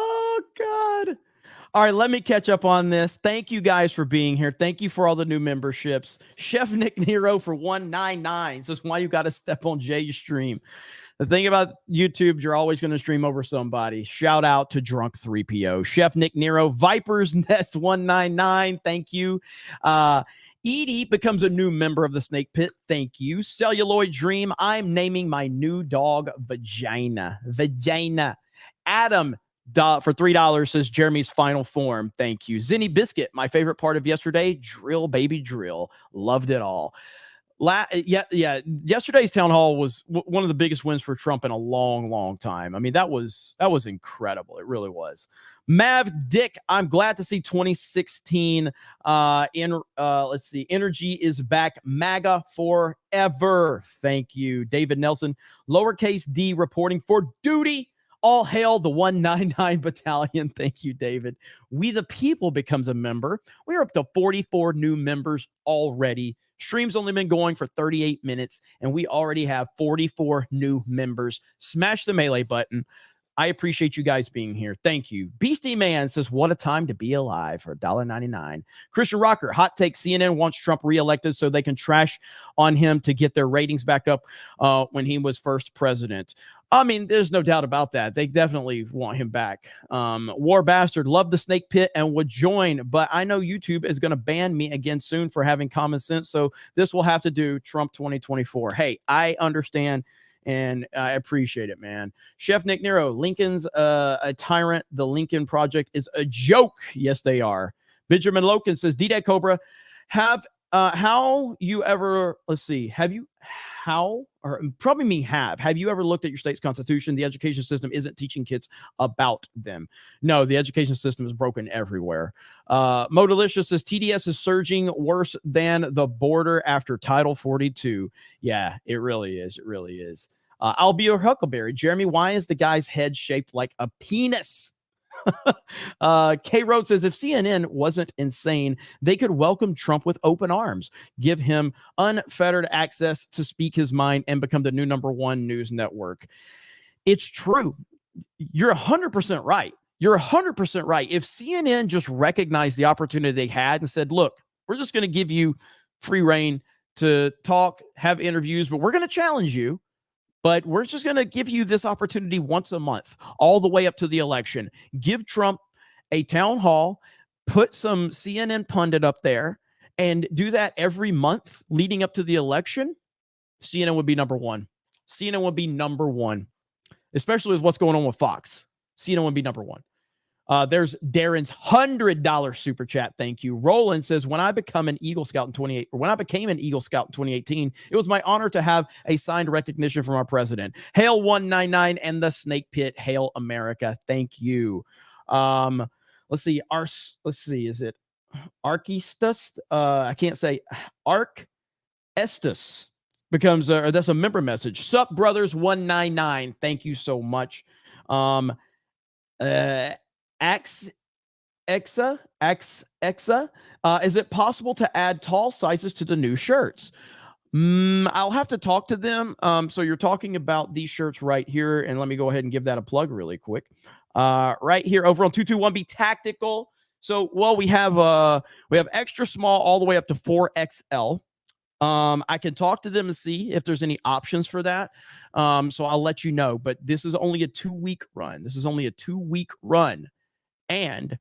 Oh, God. All right, let me catch up on this. Thank you guys for being here. Thank you for all the new memberships. Chef Nick Nero for 199 says, why you got to step on Jay's stream. The thing about YouTube, you're always going to stream over somebody. Shout out to Drunk 3PO. Chef Nick Nero, Viper's Nest 199. Thank you. Edie becomes a new member of the Snake Pit. Thank you. Celluloid Dream, I'm naming my new dog Vagina. Vagina. Adam for $3 says Jeremy's final form. Thank you. Zinni Biscuit, my favorite part of yesterday, drill baby drill. Loved it all. Yesterday's town hall was one of the biggest wins for Trump in a long time. I mean, that was incredible. It really was. Mav Dick, I'm glad to see 2016 let's see, energy is back. MAGA forever. Thank you. David Nelson, lowercase d reporting for duty. All hail the 199 battalion. Thank you, David. We the People becomes a member. We're up to 44 new members already. Stream's only been going for 38 minutes, and we already have 44 new members. Smash the melee button. I appreciate you guys being here. Thank you. Beastie Man says, what a time to be alive for $1.99. Christian Rocker, hot take, CNN wants Trump reelected so they can trash on him to get their ratings back up when he was first president. I mean, there's no doubt about that. They definitely want him back. War Bastard, love the Snake Pit and would join, but I know YouTube is going to ban me again soon for having common sense, so this will have to do Trump 2024. Hey, I understand, and I appreciate it, man. Chef Nick Nero, Lincoln's a tyrant. The Lincoln Project is a joke. Yes, they are. Benjamin Loken says, D-Day Cobra, have you ever looked at your state's constitution? The education system isn't teaching kids about them. No, the education system is broken everywhere. Mo Delicious says TDS is surging worse than the border after Title 42. Yeah, it really is. It really is. I'll be your Huckleberry. Jeremy, why is the guy's head shaped like a penis? K. Road says, if CNN wasn't insane, they could welcome Trump with open arms, give him unfettered access to speak his mind, and become the new #1 news network. It's true. You're 100% right. You're 100% right. If CNN just recognized the opportunity they had and said, look, we're just going to give you free reign to talk, have interviews, but we're going to challenge you. But we're just going to give you this opportunity once a month, all the way up to the election. Give Trump a town hall, put some CNN pundit up there, and do that every month leading up to the election. CNN would be #1. CNN would be #1, especially with what's going on with Fox. CNN would be #1. There's Darren's $100 super chat. Thank you. Roland says, when I became an Eagle Scout in 2018, it was my honor to have a signed recognition from our president. Hail 199 and the Snake Pit. Hail America. Thank you. Let's see. Is it Archistus? I can't say. Arc Estus becomes that's a member message. Sup brothers 199. Thank you so much. Exa, is it possible to add tall sizes to the new shirts? I'll have to talk to them. So you're talking about these shirts right here, and let me go ahead and give that a plug really quick. Right here over on 221B Tactical. So, well, we have extra small all the way up to 4XL. I can talk to them and see if there's any options for that. So I'll let you know. But this is only a 2-week run. And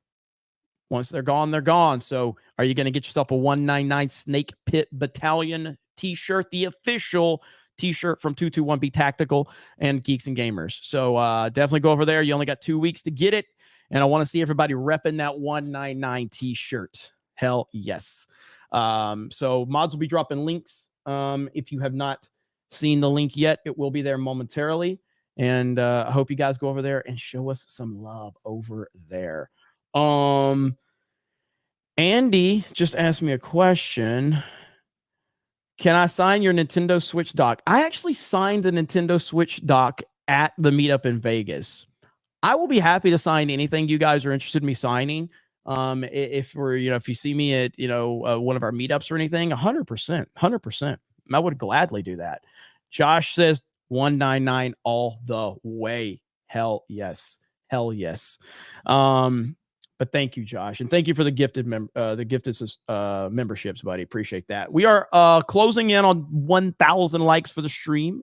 once they're gone, they're gone. So are you going to get yourself a 199 Snake Pit Battalion t-shirt, the official t-shirt from 221B Tactical and Geeks and Gamers? So definitely go over there. You only got 2 weeks to get it. And I want to see everybody repping that 199 t-shirt. Hell yes. So mods will be dropping links. If you have not seen the link yet, it will be there momentarily. And I hope you guys go over there and show us some love over there. Andy just asked me a question. Can I sign your Nintendo Switch dock? I actually signed the Nintendo Switch dock at the meetup in Vegas. I will be happy to sign anything you guys are interested in me signing. If you see me at, one of our meetups or anything, 100%, I would gladly do that. Josh says 199 all the way. Hell yes. But thank you, Josh. And thank you for the gifted memberships, buddy. Appreciate that. We are closing in on 1,000 likes for the stream.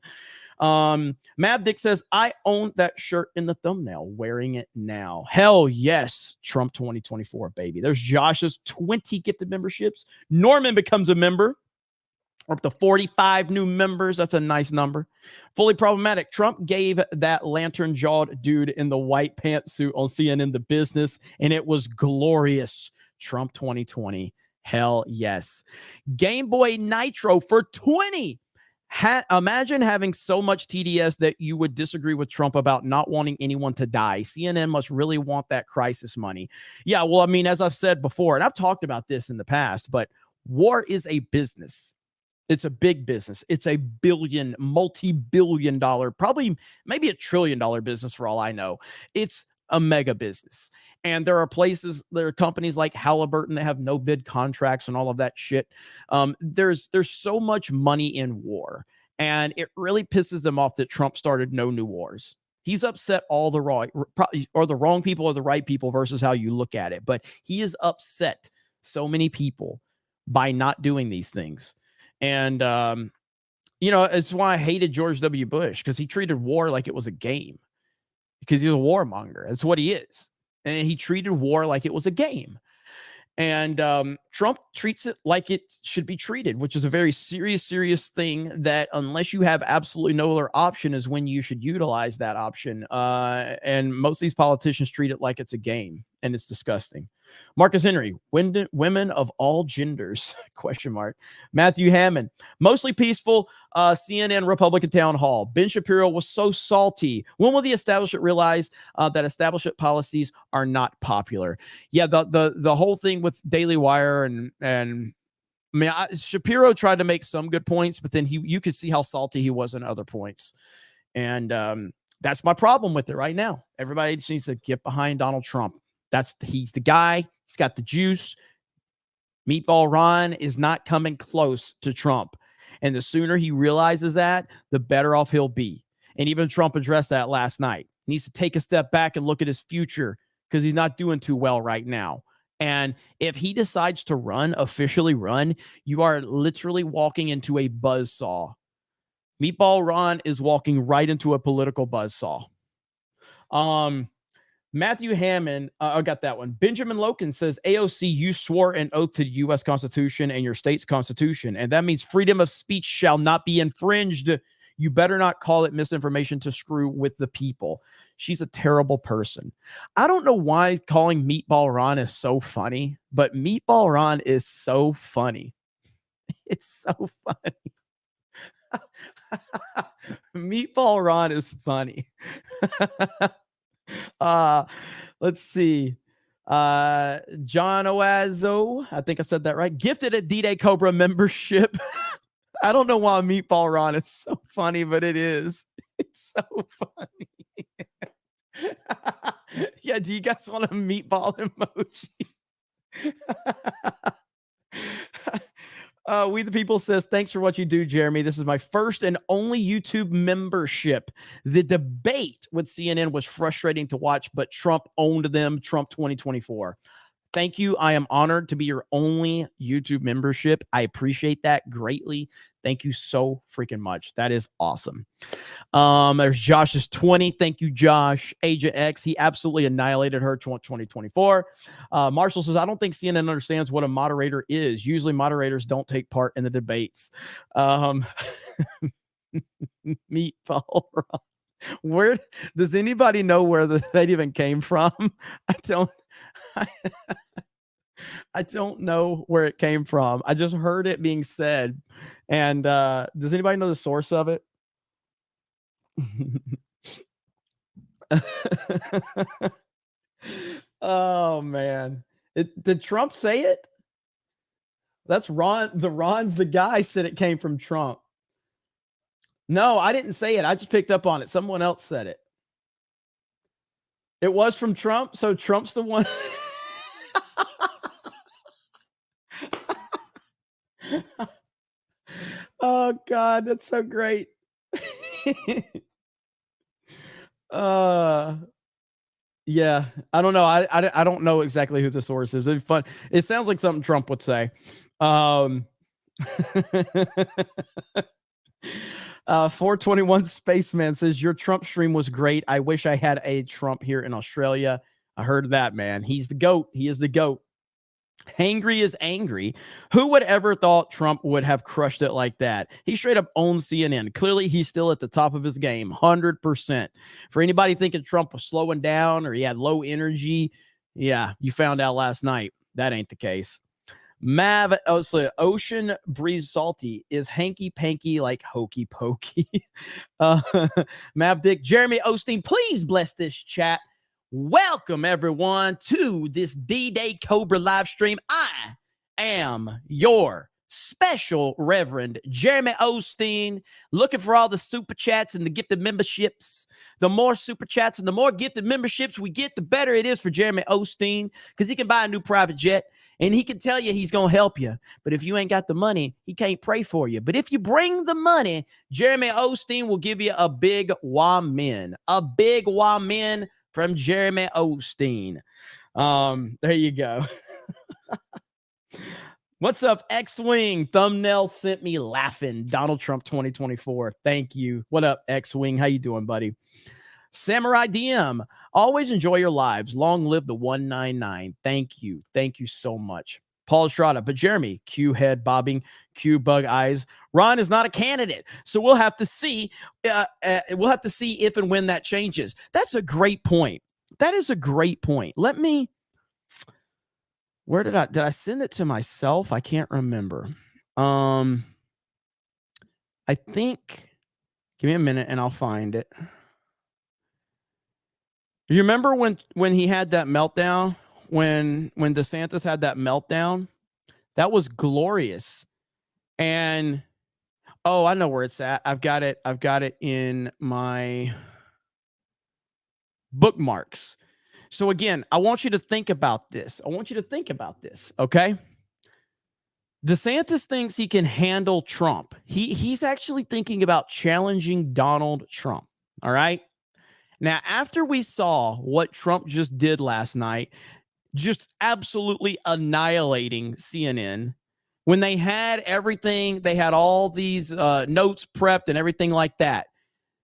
Mavdick says, I own that shirt in the thumbnail, wearing it now. Hell yes. Trump 2024, baby. There's Josh's 20 gifted memberships. Norman becomes a member. Up to 45 new members. That's a nice number. Fully problematic. Trump gave that lantern-jawed dude in the white pantsuit on CNN the business, and it was glorious. Trump 2020. Hell yes. Game Boy Nitro for 20. Imagine having so much TDS that you would disagree with Trump about not wanting anyone to die. CNN must really want that crisis money. Yeah, well, I mean, as I've said before, and I've talked about this in the past, but war is a business. It's a big business. It's a multi-billion dollar, probably maybe $1 trillion business for all I know. It's a mega business. And there are companies like Halliburton that have no bid contracts and all of that shit. There's so much money in war, and it really pisses them off that Trump started no new wars. He's upset all the wrong people or the right people versus how you look at it. But he is upset so many people by not doing these things. And, it's why I hated George W. Bush, because he treated war like it was a game, because he's a warmonger. That's what he is. And he treated war like it was a game. And Trump treats it like it should be treated, which is a very serious thing that unless you have absolutely no other option is when you should utilize that option. And most of these politicians treat it like it's a game, and it's disgusting. Marcus Henry, women of all genders, ? Matthew Hammond, mostly peaceful, CNN Republican town hall. Ben Shapiro was so salty. When will the establishment realize that establishment policies are not popular? Yeah, the whole thing with Daily Wire and I mean, Shapiro tried to make some good points, but then you could see how salty he was in other points. And That's my problem with it right now. Everybody just needs to get behind Donald Trump. He's the guy. He's got the juice. Meatball Ron is not coming close to Trump. And the sooner he realizes that, the better off he'll be. And even Trump addressed that last night. He needs to take a step back and look at his future because he's not doing too well right now. And if he decides to officially run, you are literally walking into a buzzsaw. Meatball Ron is walking right into a political buzzsaw. Matthew Hammond, I got that one. Benjamin Loken says, AOC, you swore an oath to the U.S. Constitution and your state's constitution, and that means freedom of speech shall not be infringed. You better not call it misinformation to screw with the people. She's a terrible person. I don't know why calling Meatball Ron is so funny, but Meatball Ron is so funny. It's so funny. Meatball Ron is funny. Let's see. John Oazo, I think I said that right. Gifted a D-Day Cobra membership. I don't know why Meatball Ron is so funny, but it is. It's so funny. Yeah, do you guys want a meatball emoji? We the People says, thanks for what you do, Jeremy. This is my first and only YouTube membership. The debate with CNN was frustrating to watch, but Trump owned them. Trump 2024. Thank you. I am honored to be your only YouTube membership. I appreciate that greatly. Thank you so freaking much. That is awesome. There's Josh's 20. Thank you, Josh. Agent X, he absolutely annihilated her 2024. Marshall says, I don't think CNN understands what a moderator is. Usually moderators don't take part in the debates. Meatball Ron. Where does anybody know where that even came from? I don't know where it came from. I just heard it being said. And does anybody know the source of it? Oh man. Did Trump say it? That's Ron. Ron's the guy said it came from Trump. No, I didn't say it. I just picked up on it. Someone else said it. It was from Trump, so Trump's the one. Oh God, that's so great. Yeah, I don't know. I don't know exactly who the source is. It's fun. It sounds like something Trump would say. 421 Spaceman says your Trump stream was great. I wish I had a Trump here in Australia. I heard that, man. He's the GOAT. He is the GOAT. Hangry is angry. Who would ever thought Trump would have crushed it like that? He straight up owns CNN. Clearly, he's still at the top of his game, 100%. For anybody thinking Trump was slowing down or he had low energy, yeah, you found out last night. That ain't the case. Mav, Ocean Breeze Salty is hanky panky like hokey pokey. Mav Dick, Jeremy Osteen, please bless this chat. Welcome everyone to this D-Day Cobra live stream. I am your special Reverend Jeremy Osteen, looking for all the super chats and the gifted memberships. The more super chats and the more gifted memberships we get, the better it is for Jeremy Osteen, because he can buy a new private jet and he can tell you he's going to help you. But if you ain't got the money, he can't pray for you. But if you bring the money, Jeremy Osteen will give you a big wamen. A big wamen from Jeremy Osteen. There you go. What's up, X-Wing? Thumbnail sent me laughing. Donald Trump 2024. Thank you. What up, X-Wing? How you doing, buddy? Samurai DM. Always enjoy your lives. Long live the 199. Thank you. Thank you so much. Paul Estrada. But Jeremy, Q head bobbing, Q bug eyes. Ron is not a candidate. So we'll have to see. We'll have to see if and when that changes. That's a great point. That is a great point. Let me. Where did I send it to myself? I can't remember. I think. Give me a minute and I'll find it. You remember when he had that meltdown? When DeSantis had that meltdown? That was glorious. And oh, I know where it's at. I've got it in my bookmarks. So again, I want you to think about this. Okay? DeSantis thinks he can handle Trump. He's actually thinking about challenging Donald Trump. All right? Now, after we saw what Trump just did last night, just absolutely annihilating CNN, when they had everything, they had all these notes prepped and everything like that.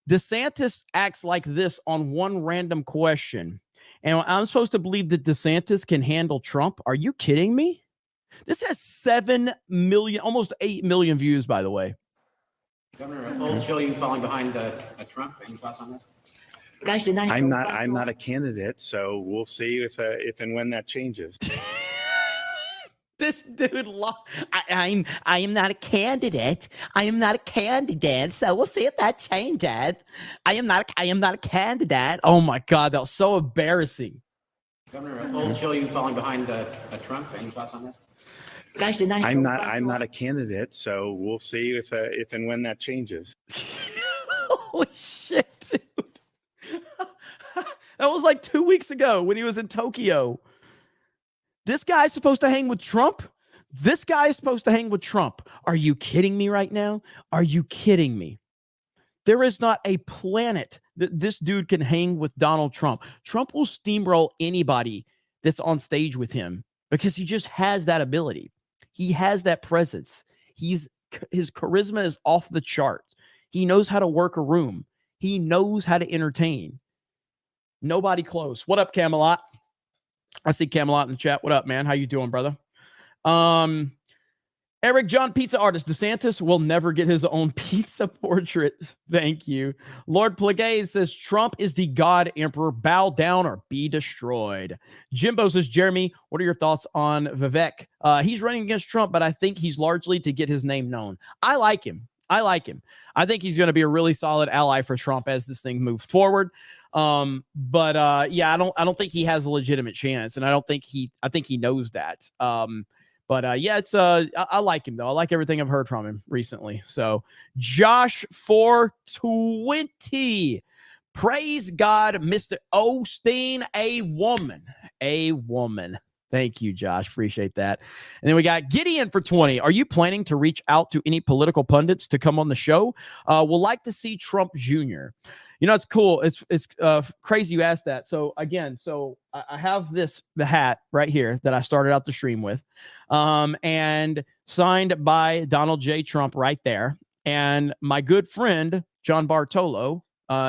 DeSantis acts like this on one random question. And I'm supposed to believe that DeSantis can handle Trump? Are you kidding me? This has 7 million, almost 8 million views, by the way. Governor, old show you falling behind Trump. Any thoughts on that? Guys, I'm not a candidate, so we'll see if and when that changes. This dude, I am not a candidate. I am not a candidate. So we'll see if that changes. I am not a candidate. Oh my God, that was so embarrassing. Governor, old show you falling behind Trump. Any thoughts on that? Guys, I'm not a candidate, so we'll see if and when that changes. Holy shit, dude. That was like 2 weeks ago when he was in Tokyo. This guy's supposed to hang with Trump? This guy is supposed to hang with Trump. Are you kidding me right now? Are you kidding me? There is not a planet that this dude can hang with Donald Trump. Trump will steamroll anybody that's on stage with him because he just has that ability. He has that presence. His charisma is off the chart. He knows how to work a room. He knows how to entertain. Nobody close. What up, Camelot? I see Camelot in the chat. What up, man? How you doing, brother? Eric John, pizza artist. DeSantis will never get his own pizza portrait. Thank you. Lord Plagueis says Trump is the God Emperor. Bow down or be destroyed. Jimbo says, Jeremy, what are your thoughts on Vivek? He's running against Trump, but I think he's largely to get his name known. I like him. I think he's going to be a really solid ally for Trump as this thing moves forward. But I don't think he has a legitimate chance, and I think he knows that. I like him though. I like everything I've heard from him recently. So Josh 420, praise God, Mr. Osteen, a woman. Thank you, Josh. Appreciate that. And then we got Gideon for 20. Are you planning to reach out to any political pundits to come on the show? We'll like to see Trump Jr. You know, it's cool. It's crazy you asked that. So again, I have the hat right here that I started out the stream with, and signed by Donald J. Trump right there. And my good friend, John Bartolo,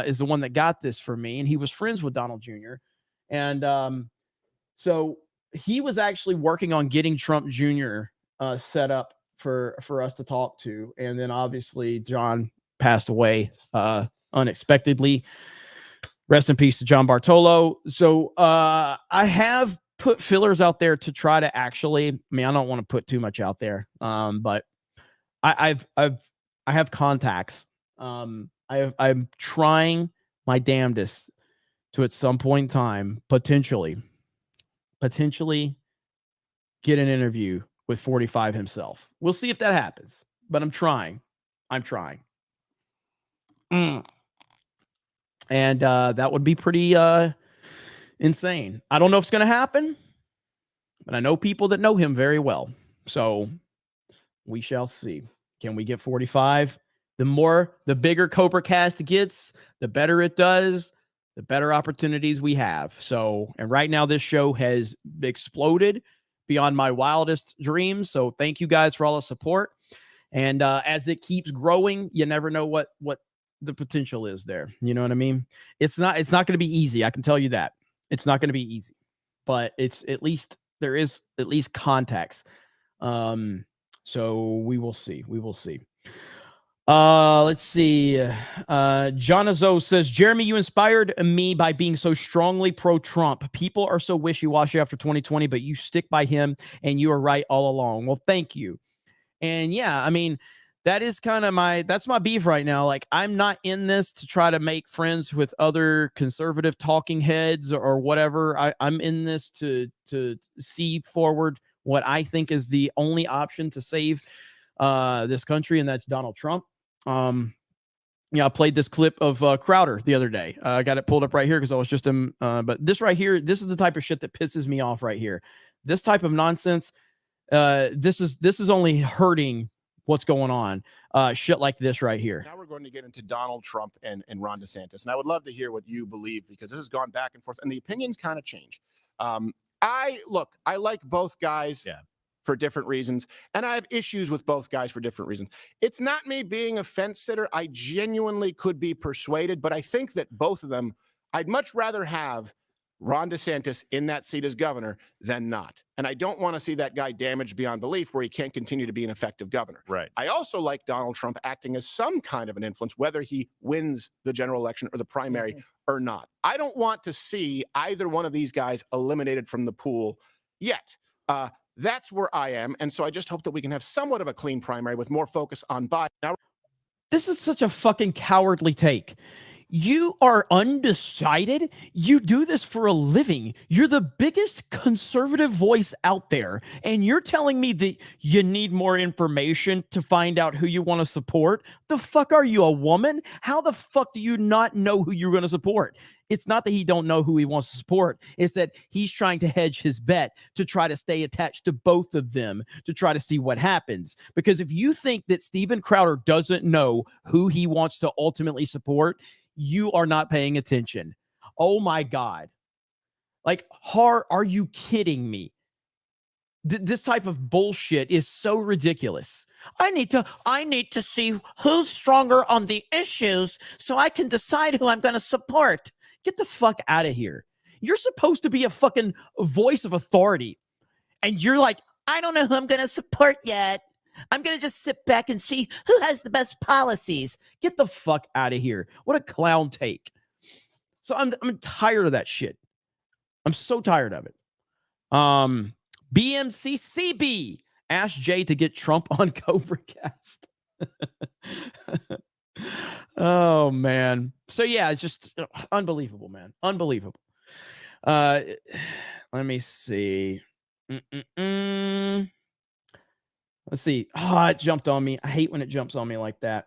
is the one that got this for me. And he was friends with Donald Jr. And so he was actually working on getting Trump Jr. Set up for us to talk to. And then obviously John passed away unexpectedly. Rest in peace to John Bartolo. So I have put fillers out there to try to actually, I don't want to put too much out there, but I have contacts. I'm trying my damnedest to at some point in time potentially get an interview with 45 himself. We'll see if that happens, but I'm trying. And that would be pretty insane. I don't know if it's going to happen, but I know people that know him very well. So we shall see. Can we get 45? The bigger CobraCast gets, the better it does, the better opportunities we have. So, and right now this show has exploded beyond my wildest dreams. So thank you guys for all the support. And as it keeps growing, you never know what the potential is there. You know what I mean? It's not going to be easy. I can tell you that. It's not going to be easy, but there is at least contacts. So we will see. Let's see. Jonazo says, Jeremy, you inspired me by being so strongly pro-Trump. People are so wishy-washy after 2020, but you stick by him and you are right all along. Well, thank you. And yeah, that is kind of that's my beef right now. Like, I'm not in this to try to make friends with other conservative talking heads or whatever. I'm in this to see forward what I think is the only option to save this country, and that's Donald Trump. I played this clip of Crowder the other day. I got it pulled up right here because I was just but this right here, this is the type of shit that pisses me off right here. This type of nonsense. This is only hurting what's going on. Shit like this right here. Now we're going to get into Donald Trump and Ron DeSantis, and I would love to hear what you believe because this has gone back and forth, and the opinions kind of change. I like both guys. Yeah. For different reasons. And I have issues with both guys for different reasons. It's not me being a fence sitter. I genuinely could be persuaded, but I think that both of them, I'd much rather have Ron DeSantis in that seat as governor than not. And I don't want to see that guy damaged beyond belief where he can't continue to be an effective governor. Right. I also like Donald Trump acting as some kind of an influence, whether he wins the general election or the primary or not. I don't want to see either one of these guys eliminated from the pool yet. That's where I am. And so I just hope that we can have somewhat of a clean primary with more focus on Biden. Now, this is such a fucking cowardly take. You are undecided. You do this for a living. You're the biggest conservative voice out there. And you're telling me that you need more information to find out who you want to support? The fuck are you, a woman? How the fuck do you not know who you're going to support? It's not that he don't know who he wants to support. It's that he's trying to hedge his bet to try to stay attached to both of them to try to see what happens. Because if you think that Steven Crowder doesn't know who he wants to ultimately support, you are not paying attention. Oh my God. Like, are you kidding me? This type of bullshit is so ridiculous. I need to see who's stronger on the issues so I can decide who I'm going to support. Get the fuck out of here. You're supposed to be a fucking voice of authority. And you're like, I don't know who I'm going to support yet. I'm going to just sit back and see who has the best policies. Get the fuck out of here. What a clown take. So I'm tired of that shit. I'm so tired of it. BMCCB asked Jay to get Trump on CobraCast. Oh, man. So, yeah, it's just unbelievable, man. Unbelievable. Let me see. Let's see. Oh, it jumped on me. I hate when it jumps on me like that.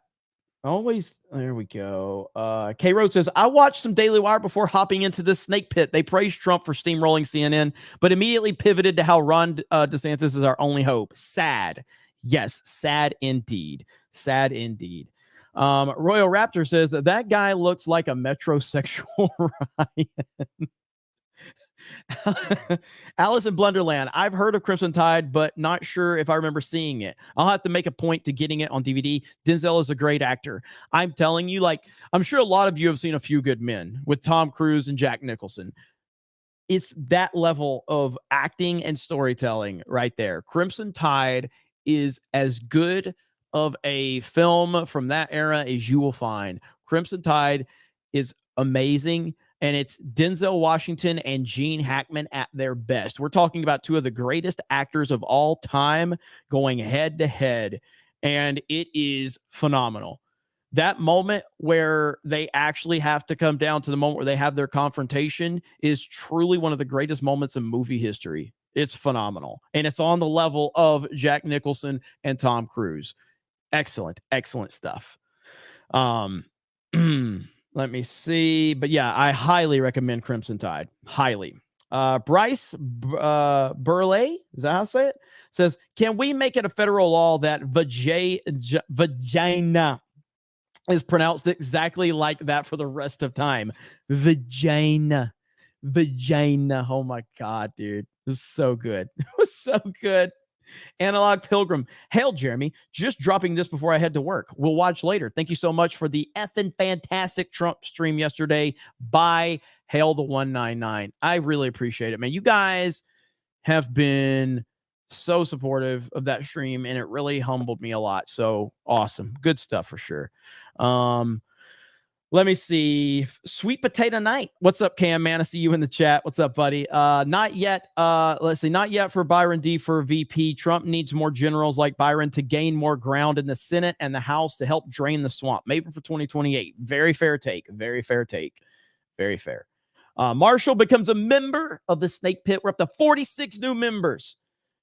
Always. There we go. K Road says, I watched some Daily Wire before hopping into this snake pit. They praised Trump for steamrolling CNN, but immediately pivoted to how Ron DeSantis is our only hope. Sad. Yes, sad indeed. Sad indeed. Royal Raptor says that guy looks like a metrosexual Ryan. Alice in Blunderland. I've heard of Crimson Tide, but not sure if I remember seeing it. I'll have to make a point to getting it on DVD. Denzel is a great actor. I'm telling you, like, I'm sure a lot of you have seen A Few Good Men with Tom Cruise and Jack Nicholson. It's that level of acting and storytelling right there. Crimson Tide is as good of a film from that era as you will find. Crimson Tide is amazing. And it's Denzel Washington and Gene Hackman at their best. We're talking about two of the greatest actors of all time going head to head. And it is phenomenal. That moment where they actually have to come down to the moment where they have their confrontation is truly one of the greatest moments in movie history. It's phenomenal. And it's on the level of Jack Nicholson and Tom Cruise. Excellent, excellent stuff. Let me see. But yeah, I highly recommend Crimson Tide. Highly. Bryce Burley, is that how I say it? Says, can we make it a federal law that vagina is pronounced exactly like that for the rest of time? Vagina. Vagina. Oh my God, dude. It was so good. It was so good. Analog Pilgrim. Hail, Jeremy. Just dropping this before I head to work. We'll watch later. Thank you so much for the effing fantastic Trump stream yesterday. Bye. Hail the 199. I really appreciate it, man. You guys have been so supportive of that stream, and it really humbled me a lot. So awesome. Good stuff for sure. Let me see. Sweet Potato Night. What's up, Cam, man? I see you in the chat. What's up, buddy? Not yet. Let's see. Not yet for Byron D for VP. Trump needs more generals like Byron to gain more ground in the Senate and the House to help drain the swamp. Maybe for 2028. Very fair take. Very fair take. Very fair. Marshall becomes a member of the Snake Pit. We're up to 46 new members.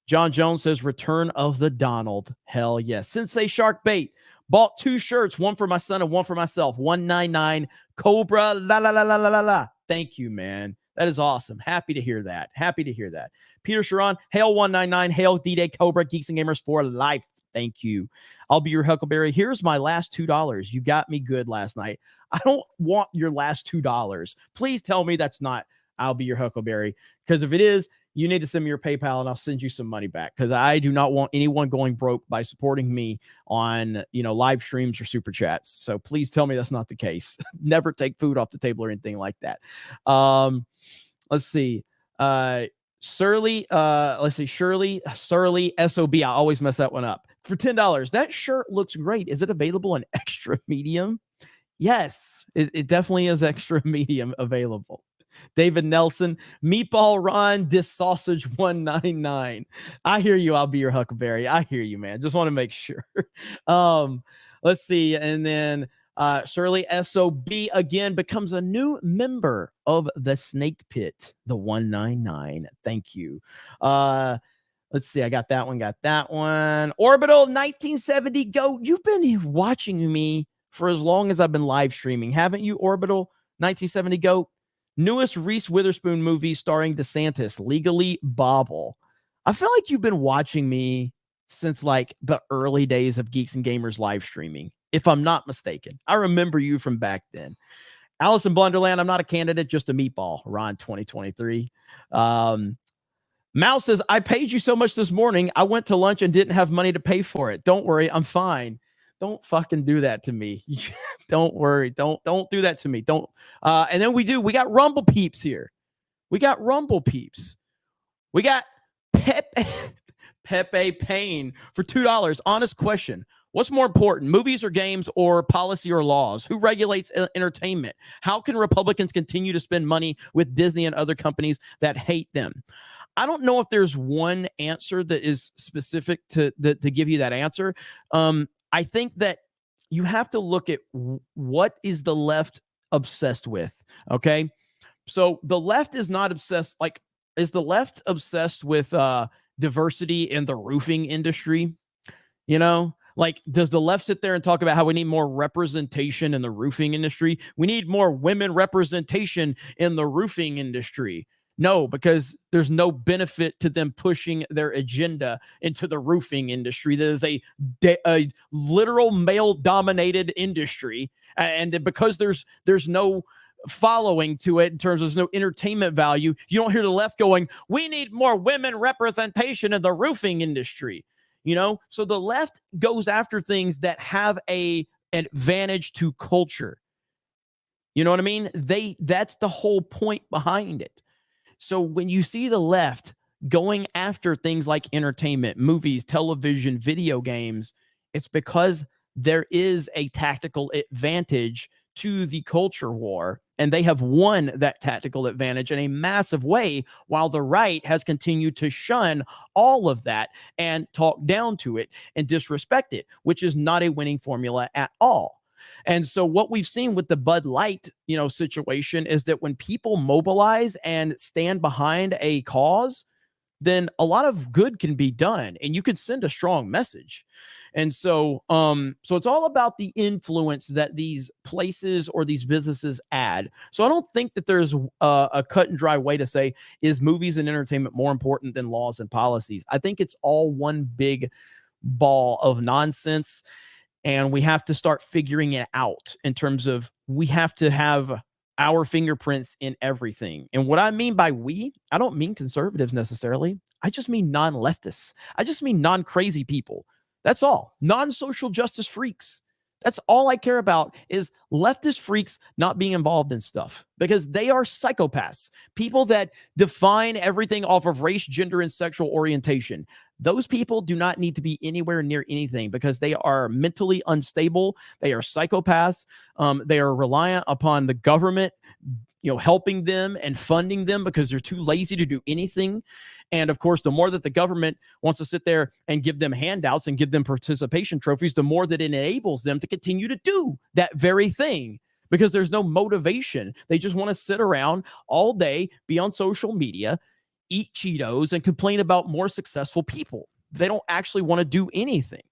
John Jones says, return of the Donald. Hell yes. Sensei Shark Bait. Bought 2 shirts, one for my son and one for myself. 199 Cobra. La la la la la la la. Thank you, man. That is awesome. Happy to hear that. Happy to hear that. Peter Sharon, hail 199, hail D-Day Cobra, Geeks and Gamers for life. Thank you. I'll be your Huckleberry. Here's my last $2. You got me good last night. I don't want your last $2. Please tell me that's not I'll be your Huckleberry. Because if it is, you need to send me your PayPal and I'll send you some money back. Because I do not want anyone going broke by supporting me on, live streams or super chats. So please tell me that's not the case. Never take food off the table or anything like that. Let's see. Shirley SOB. I always mess that one up. For $10. That shirt looks great. Is it available in extra medium? Yes, it definitely is extra medium available. David Nelson, Meatball Ron, this sausage 199. I hear you. I'll be your Huckleberry. I hear you, man. Just want to make sure. Let's see. And then Shirley SOB again becomes a new member of the Snake Pit, the 199. Thank you. Let's see. I got that one. Orbital 1970 Go. You've been watching me for as long as I've been live streaming, haven't you, Orbital 1970 Go? Newest Reese Witherspoon movie starring DeSantis, Legally Bobble. I feel like you've been watching me since like the early days of Geeks and Gamers live streaming, if I'm not mistaken. I remember you from back then. Allison Blunderland, I'm not a candidate, just a meatball. Ron 2023. Mouse says, I paid you so much this morning. I went to lunch and didn't have money to pay for it. Don't worry, I'm fine. Don't fucking do that to me. Don't worry. Don't do that to me. Don't. And then we got Rumble Peeps here. We got Pepe Payne for $2. Honest question. What's more important, movies or games or policy or laws? Who regulates entertainment? How can Republicans continue to spend money with Disney and other companies that hate them? I don't know if there's one answer that is specific to give you that answer. I think that you have to look at what is the left obsessed with. Okay. So the left is not obsessed. Is the left obsessed with diversity in the roofing industry? Does the left sit there and talk about how we need more representation in the roofing industry? We need more women representation in the roofing industry. No, because there's no benefit to them pushing their agenda into the roofing industry. That is a literal male-dominated industry, and because there's no following to it in terms of there's no entertainment value, you don't hear the left going, "We need more women representation in the roofing industry." So the left goes after things that have an advantage to culture. You know what I mean? That's the whole point behind it. So when you see the left going after things like entertainment, movies, television, video games, it's because there is a tactical advantage to the culture war, and they have won that tactical advantage in a massive way, while the right has continued to shun all of that and talk down to it and disrespect it, which is not a winning formula at all. And so what we've seen with the Bud Light, situation is that when people mobilize and stand behind a cause, then a lot of good can be done and you can send a strong message. And so it's all about the influence that these places or these businesses add. So I don't think that there's a cut and dry way to say, is movies and entertainment more important than laws and policies? I think it's all one big ball of nonsense. And we have to start figuring it out in terms of we have to have our fingerprints in everything. And what I mean by I don't mean conservatives necessarily. I just mean non-leftists. I just mean non-crazy people. That's all. Non-social justice freaks. That's all I care about is leftist freaks not being involved in stuff because they are psychopaths. People that define everything off of race, gender, and sexual orientation. Those people do not need to be anywhere near anything because they are mentally unstable. They are psychopaths. They are reliant upon the government, helping them and funding them because they're too lazy to do anything. And of course, the more that the government wants to sit there and give them handouts and give them participation trophies, the more that it enables them to continue to do that very thing because there's no motivation. They just want to sit around all day, be on social media, eat Cheetos, and complain about more successful people. They don't actually want to do anything.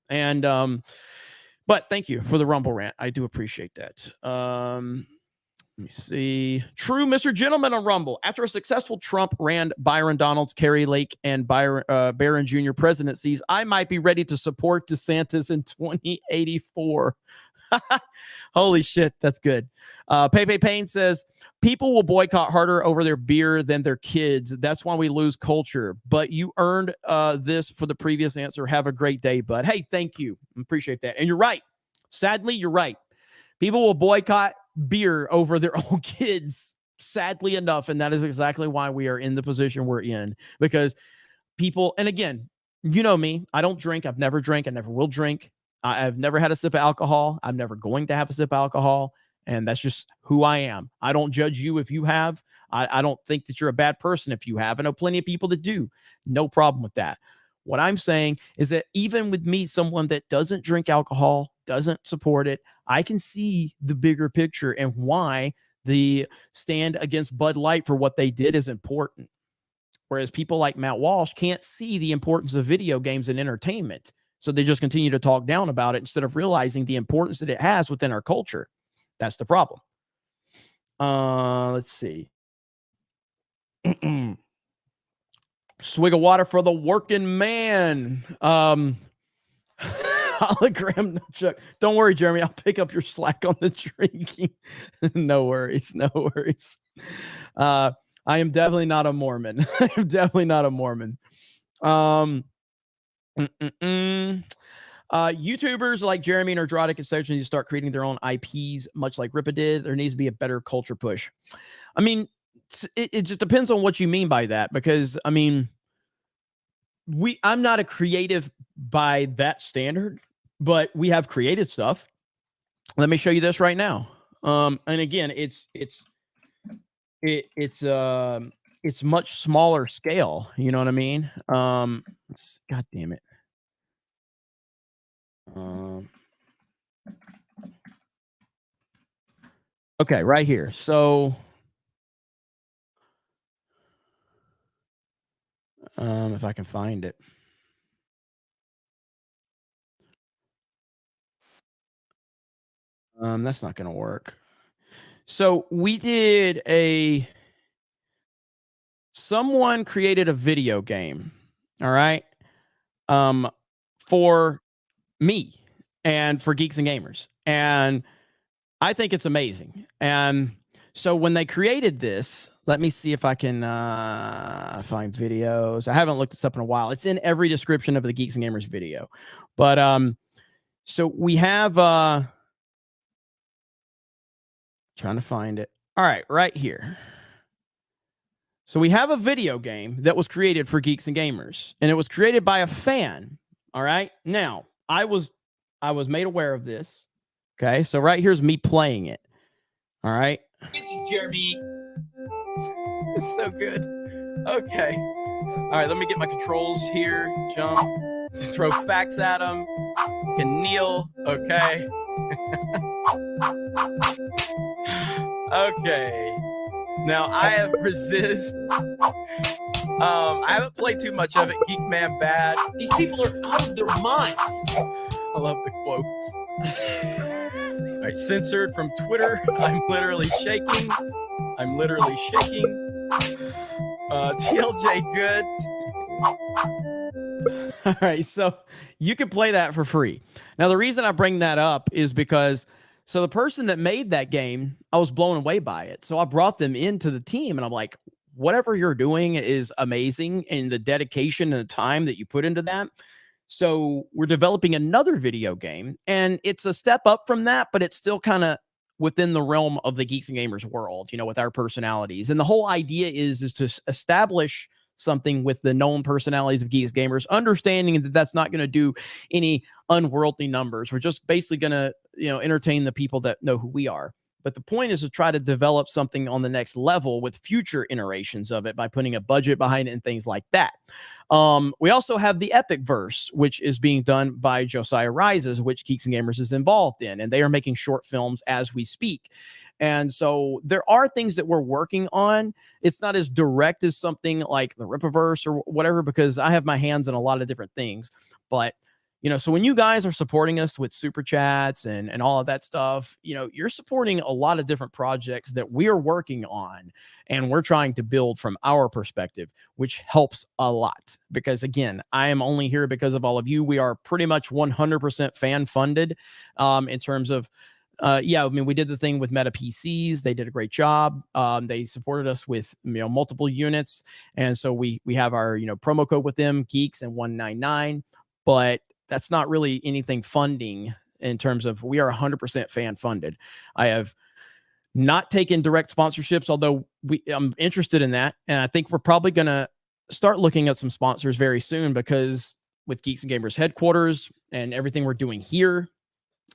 And But thank you for the Rumble rant. I do appreciate that. Let me see. True Mr. Gentleman on Rumble. After a successful Trump, Rand, Byron Donalds, Kerry Lake, and Barron Jr. presidencies, I might be ready to support DeSantis in 2084. Holy shit, that's good. Pepe Payne says, people will boycott harder over their beer than their kids. That's why we lose culture. But you earned this for the previous answer. Have a great day, bud. Hey, thank you. Appreciate that. And you're right. Sadly, you're right. People will boycott beer over their own kids, sadly enough. And that is exactly why we are in the position we're in. Because people, and again, you know me, I don't drink. I've never drank. I never will drink. I've never had a sip of alcohol. I'm never going to have a sip of alcohol. And that's just who I am. I don't judge you if you have. I don't think that you're a bad person if you have. I know plenty of people that do. No problem with that. What I'm saying is that even with me, someone that doesn't drink alcohol, doesn't support it, I can see the bigger picture and why the stand against Bud Light for what they did is important. Whereas people like Matt Walsh can't see the importance of video games and entertainment. So they just continue to talk down about it instead of realizing the importance that it has within our culture. That's the problem. Let's see. Swig of water for the working man. Hologram Chuck. Don't worry, Jeremy. I'll pick up your slack on the drinking. No worries. No worries. I am definitely not a Mormon. I am definitely not a Mormon. YouTubers like Jeremy and Ardrodic, etc. need to start creating their own IPs, much like Ripa did. There needs to be a better culture push. I mean, it just depends on what you mean by that, because I mean, I'm not a creative by that standard, but we have created stuff. Let me show you this right now. And again, it's much smaller scale. You know what I mean? God damn it. Okay, right here. So if I can find it. That's not going to work. So we did someone created a video game. All right. For me and for Geeks and Gamers. And I think it's amazing. And so when they created this, let me see if I can find videos. I haven't looked this up in a while. It's in every description of the Geeks and Gamers video. But so we have trying to find it. All right, right here. So we have a video game that was created for Geeks and Gamers, and it was created by a fan. All right. Now, I was made aware of this. Okay, so right here's me playing it. All right. Get you, Jeremy. It's so good. Okay. All right, let me get my controls here. Jump. Throw facts at him. Can kneel. Okay. Okay. Now I have resist. I haven't played too much of it. Geek Man Bad. These people are out of their minds. I love the quotes. All right, censored from Twitter. I'm literally shaking. TLJ good. All right, so you can play that for free. Now, the reason I bring that up is because so the person that made that game, I was blown away by it. So I brought them into the team and I'm like, whatever you're doing is amazing, and the dedication and the time that you put into that. So we're developing another video game, and it's a step up from that, but it's still kind of within the realm of the Geeks and Gamers world, you know, with our personalities. And the whole idea is to establish something with the known personalities of Geeks Gamers, understanding that that's not going to do any unworldly numbers. We're just basically going to, you know, entertain the people that know who we are. But the point is to try to develop something on the next level with future iterations of it by putting a budget behind it and things like that. We also have the Epic Verse, which is being done by Josiah Rises, which Geeks and Gamers is involved in, and they are making short films as we speak. And so there are things that we're working on. It's not as direct as something like the Ripaverse or whatever, because I have my hands in a lot of different things. But You know, so when you guys are supporting us with super chats and all of that stuff, you know, you're supporting a lot of different projects that we are working on and we're trying to build from our perspective, which helps a lot. Because again, I am only here because of all of you. We are pretty much 100% fan funded in terms of yeah, I mean, we did the thing with Meta PCs. They did a great job. They supported us with, you know, multiple units. And so we have our, you know, promo code with them, Geeks and 199. But that's not really anything funding in terms of we are 100% fan funded. I have not taken direct sponsorships, although I'm interested in that. And I think we're probably going to start looking at some sponsors very soon because with Geeks and Gamers headquarters and everything we're doing here,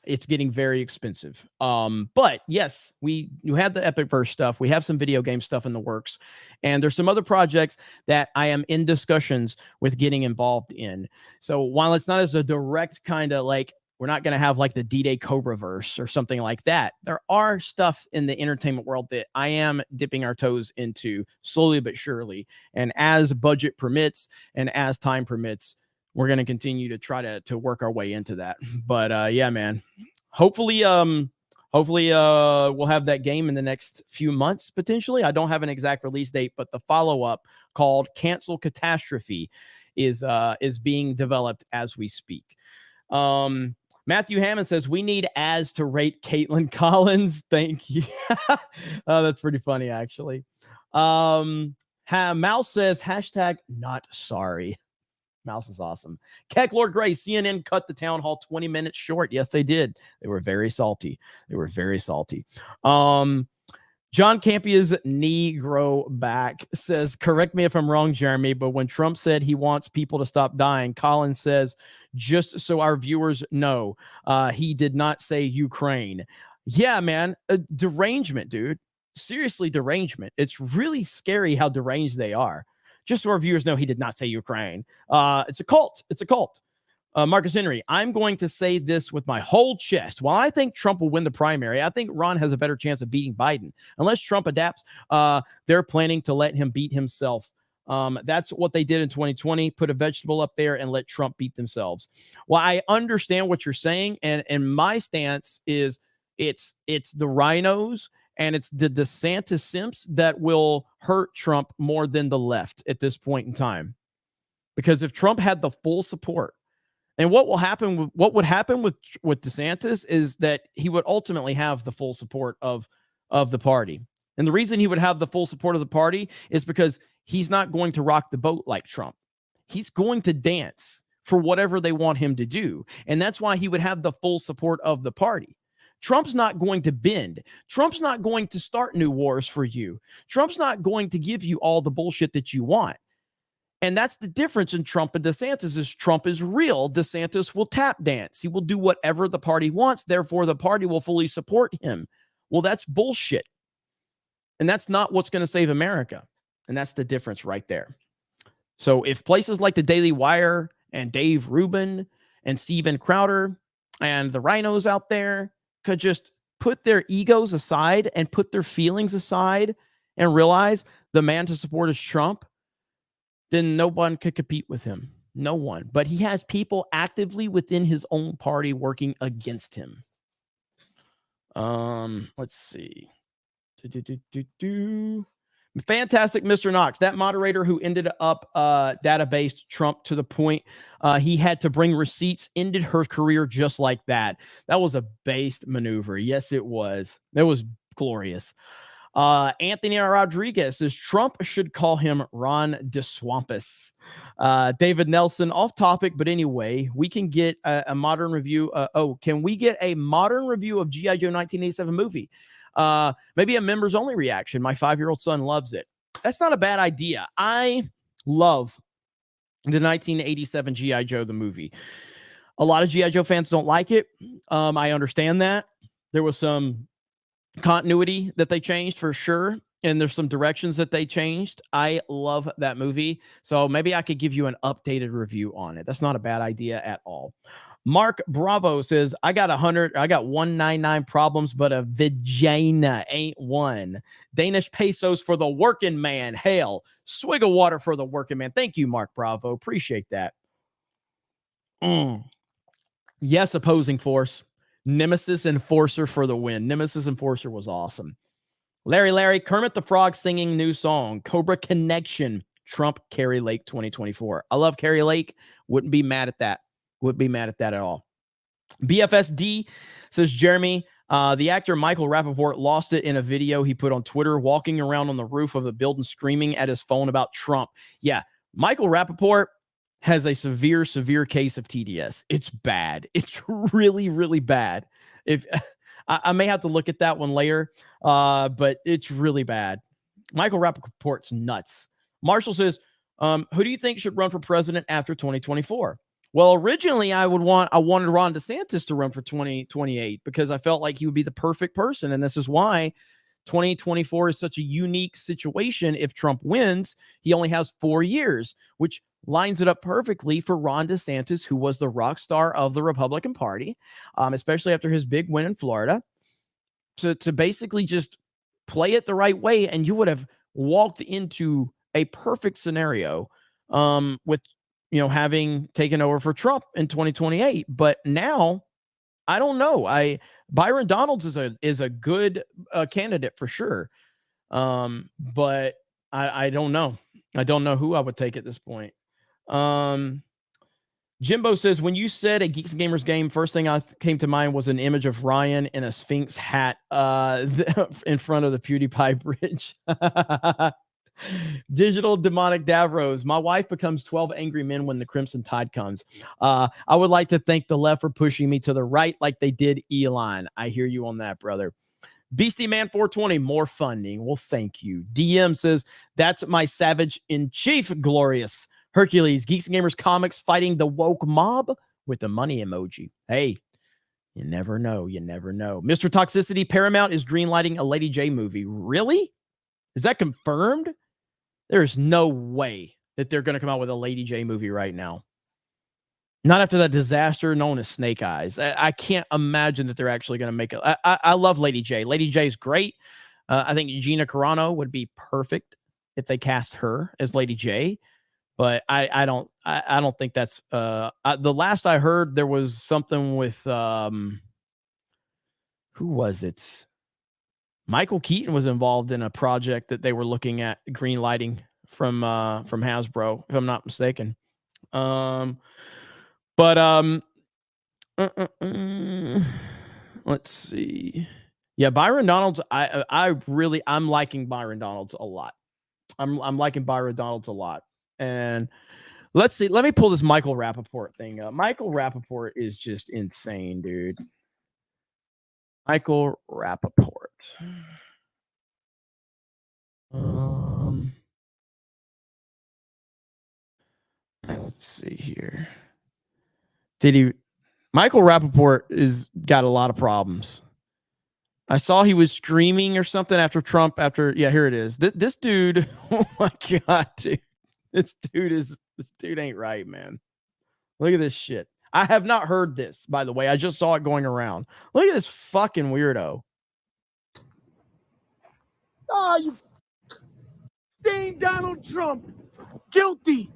it's getting very expensive. But yes, you have the Epicverse stuff. We have some video game stuff in the works. And there's some other projects that I am in discussions with getting involved in. So while it's not as a direct kind of like, we're not going to have like the D-Day CobraVerse or something like that. There are stuff in the entertainment world that I am dipping our toes into slowly but surely. And as budget permits and as time permits, we're going to continue to try to work our way into that. But yeah, man, hopefully we'll have that game in the next few months, potentially. I don't have an exact release date, but the follow-up called Cancel Catastrophe is being developed as we speak. Matthew Hammond says, we need ads to rate Caitlin Collins. Thank you. That's pretty funny, actually. Mouse says, hashtag not sorry. Mouse is awesome. Keck Lord Gray, CNN cut the town hall 20 minutes short. Yes, they did. They were very salty. John Campia's Negro back says, correct me if I'm wrong, Jeremy, but when Trump said he wants people to stop dying, Colin says, just so our viewers know, he did not say Ukraine. Yeah, man, derangement, dude. Seriously, derangement. It's really scary how deranged they are. Just so our viewers know, he did not say Ukraine. It's a cult. Marcus Henry, I'm going to say this with my whole chest. While I think Trump will win the primary, I think Ron has a better chance of beating Biden. Unless Trump adapts, they're planning to let him beat himself. That's what they did in 2020. Put a vegetable up there and let Trump beat themselves. Well, I understand what you're saying. And my stance is it's the rhinos and it's the DeSantis simps that will hurt Trump more than the left at this point in time. Because if Trump had the full support, and what would happen with DeSantis is that he would ultimately have the full support of the party. And the reason he would have the full support of the party is because he's not going to rock the boat like Trump. He's going to dance for whatever they want him to do. And that's why he would have the full support of the party. Trump's not going to bend. Trump's not going to start new wars for you. Trump's not going to give you all the bullshit that you want. And that's the difference in Trump and DeSantis is Trump is real. DeSantis will tap dance. He will do whatever the party wants. Therefore, the party will fully support him. Well, that's bullshit. And that's not what's going to save America. And that's the difference right there. So if places like the Daily Wire and Dave Rubin and Steven Crowder and the rhinos out there could just put their egos aside and put their feelings aside and realize the man to support is Trump, then no one could compete with him. No one. But he has people actively within his own party working against him. Let's see. Fantastic Mr. Knox, that moderator who ended up databased Trump to the point he had to bring receipts, ended her career just like that. That was a based maneuver. Yes, it was. It was glorious. Anthony Rodriguez says Trump should call him Ron DeSwampus. David Nelson, off topic, but anyway, we can get a modern review. Can we get a modern review of G.I. Joe 1987 movie? Maybe a members only reaction. My 5-year-old son loves it. That's not a bad idea. I love the 1987 G.I. Joe, the movie. A lot of G.I. Joe fans don't like it. I understand that. There was some continuity that they changed for sure. And there's some directions that they changed. I love that movie. So maybe I could give you an updated review on it. That's not a bad idea at all. Mark Bravo says, I got 199 problems, but a vagina ain't one. Danish pesos for the working man. Hail. Swig of water for the working man. Thank you, Mark Bravo. Appreciate that. Yes, opposing force. Nemesis Enforcer for the win. Nemesis Enforcer was awesome. Larry, Kermit the Frog singing new song, Cobra Connection, Trump, Carrie Lake 2024. I love Carrie Lake. Wouldn't be mad at that. Wouldn't be mad at that at all. BFSD says, Jeremy, the actor Michael Rapaport lost it in a video he put on Twitter, walking around on the roof of a building screaming at his phone about Trump. Yeah, Michael Rapaport has a severe case of TDS. It's bad. It's really, really bad. If I may have to look at that one later, but it's really bad. Michael Rapaport's nuts. Marshall says, who do you think should run for president after 2024? Well, originally I wanted Ron DeSantis to run for 2028 because I felt like he would be the perfect person. And this is why 2024 is such a unique situation. If Trump wins, he only has 4 years, which lines it up perfectly for Ron DeSantis, who was the rock star of the Republican Party, especially after his big win in Florida, to basically just play it the right way. And you would have walked into a perfect scenario with, having taken over for Trump in 2028. But now, I don't know. Byron Donalds is a good candidate for sure. But I don't know. I don't know who I would take at this point. Jimbo says, when you said a Geeks and Gamers game, first thing I came to mind was an image of Ryan in a Sphinx hat in front of the PewDiePie bridge. Digital Demonic Davros. My wife becomes 12 angry men when the Crimson Tide comes. I would like to thank the left for pushing me to the right like they did Elon. I hear you on that, brother. Beastie Man 420, more funding. Well, thank you. DM says, that's my savage in chief, Glorious. Hercules, Geeks and Gamers comics fighting the woke mob with the money emoji. Hey, you never know. You never know. Mr. Toxicity, Paramount is greenlighting a Lady J movie. Really? Is that confirmed? There's no way that they're going to come out with a Lady J movie right now. Not after that disaster known as Snake Eyes. I can't imagine that they're actually going to make it. I love Lady J. Lady J is great. I think Gina Carano would be perfect if they cast her as Lady J. But I don't think that's the last I heard. There was something with who was it? Michael Keaton was involved in a project that they were looking at green lighting from Hasbro, if I'm not mistaken. Let's see. Yeah, Byron Donalds. I'm liking Byron Donalds a lot. I'm liking Byron Donalds a lot. And let's see. Let me pull this Michael Rapaport thing up. Michael Rapaport is just insane, dude. Michael Rapaport. Let's see here. Michael Rapaport got a lot of problems. I saw he was streaming or something after Trump. Yeah, here it is. This dude. Oh my God, dude. This dude ain't right, man. Look at this shit. I have not heard this, by the way. I just saw it going around. Look at this fucking weirdo. You stained Donald Trump. Guilty.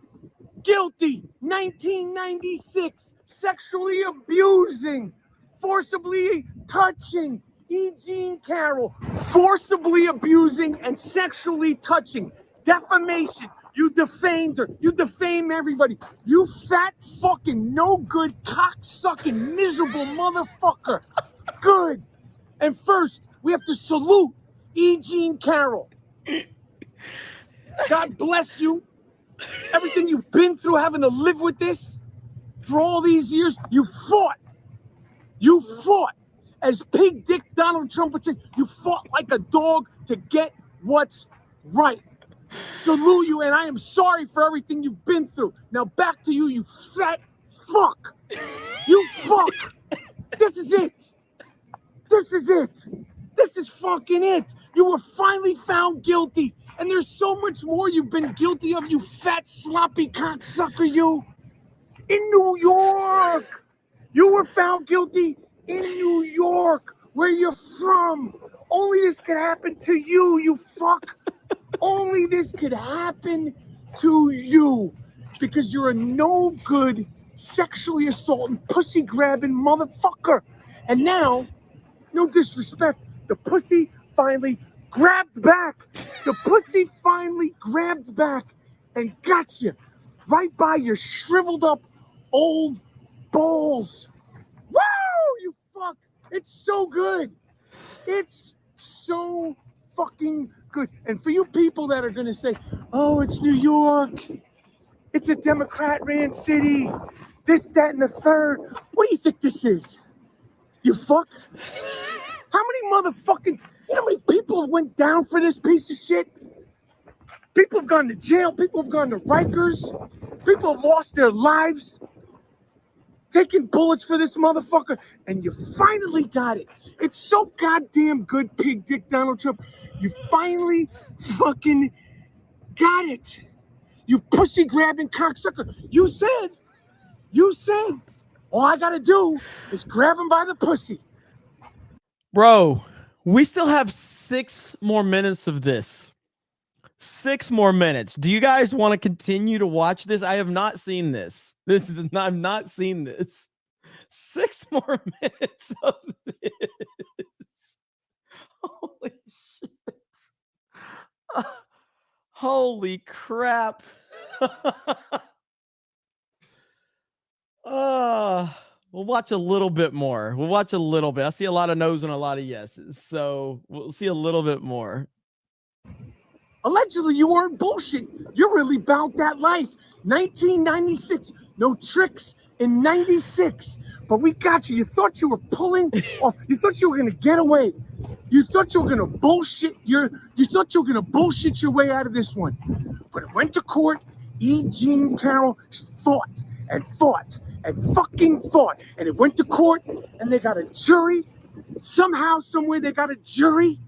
1996. Sexually abusing. Forcibly touching. E. Jean Carroll. Forcibly abusing and sexually touching. Defamation. You defamed her. You defame everybody. You fat fucking no good cock-sucking miserable motherfucker. Good. And first, we have to salute E. Jean Carroll. God bless you. Everything you've been through having to live with this for all these years, you fought. You fought. As Pig Dick Donald Trump would say, you fought like a dog to get what's right. Salute you, and I am sorry for everything you've been through. Now back to you, you fat fuck. You fuck. This is it. This is it. This is fucking it. You were finally found guilty, and there's so much more you've been guilty of, you fat sloppy cocksucker, you. In New York. You were found guilty in New York, where you're from. Only this could happen to you, you fuck. Only this could happen to you because you're a no good sexually assaulting, pussy grabbing motherfucker. And now, no disrespect, the pussy finally grabbed back. The pussy finally grabbed back and got you right by your shriveled up old balls. Woo, you fuck. It's so good. It's so fucking good. And for you people that are going to say, oh, it's New York. It's a Democrat-ran city. This, that, and the third. What do you think this is? You fuck? How many motherfucking, you know how many people went down for this piece of shit? People have gone to jail. People have gone to Rikers. People have lost their lives taking bullets for this motherfucker. And you finally got it. It's so goddamn good, pig dick Donald Trump. You finally fucking got it. You pussy grabbing cocksucker. You said, all I gotta do is grab him by the pussy. Bro, we still have 6 more minutes of this. 6 more minutes. Do you guys want to continue to watch this? I have not seen this. I've not seen this. 6 more minutes of this. Holy shit. Holy crap. We'll watch a little bit more. We'll watch a little bit. I see a lot of no's and a lot of yeses. So we'll see a little bit more. Allegedly, you weren't bullshit. You're really about that life. 1996. No tricks in 96. But we got you. You thought you were pulling off. You thought you were going to get away. You thought you were going to bullshit. You thought you were going to bullshit your way out of this one. But it went to court. E. Jean Carroll fought and fought and fucking fought. And it went to court and they got a jury. Somehow, somewhere, they got a jury.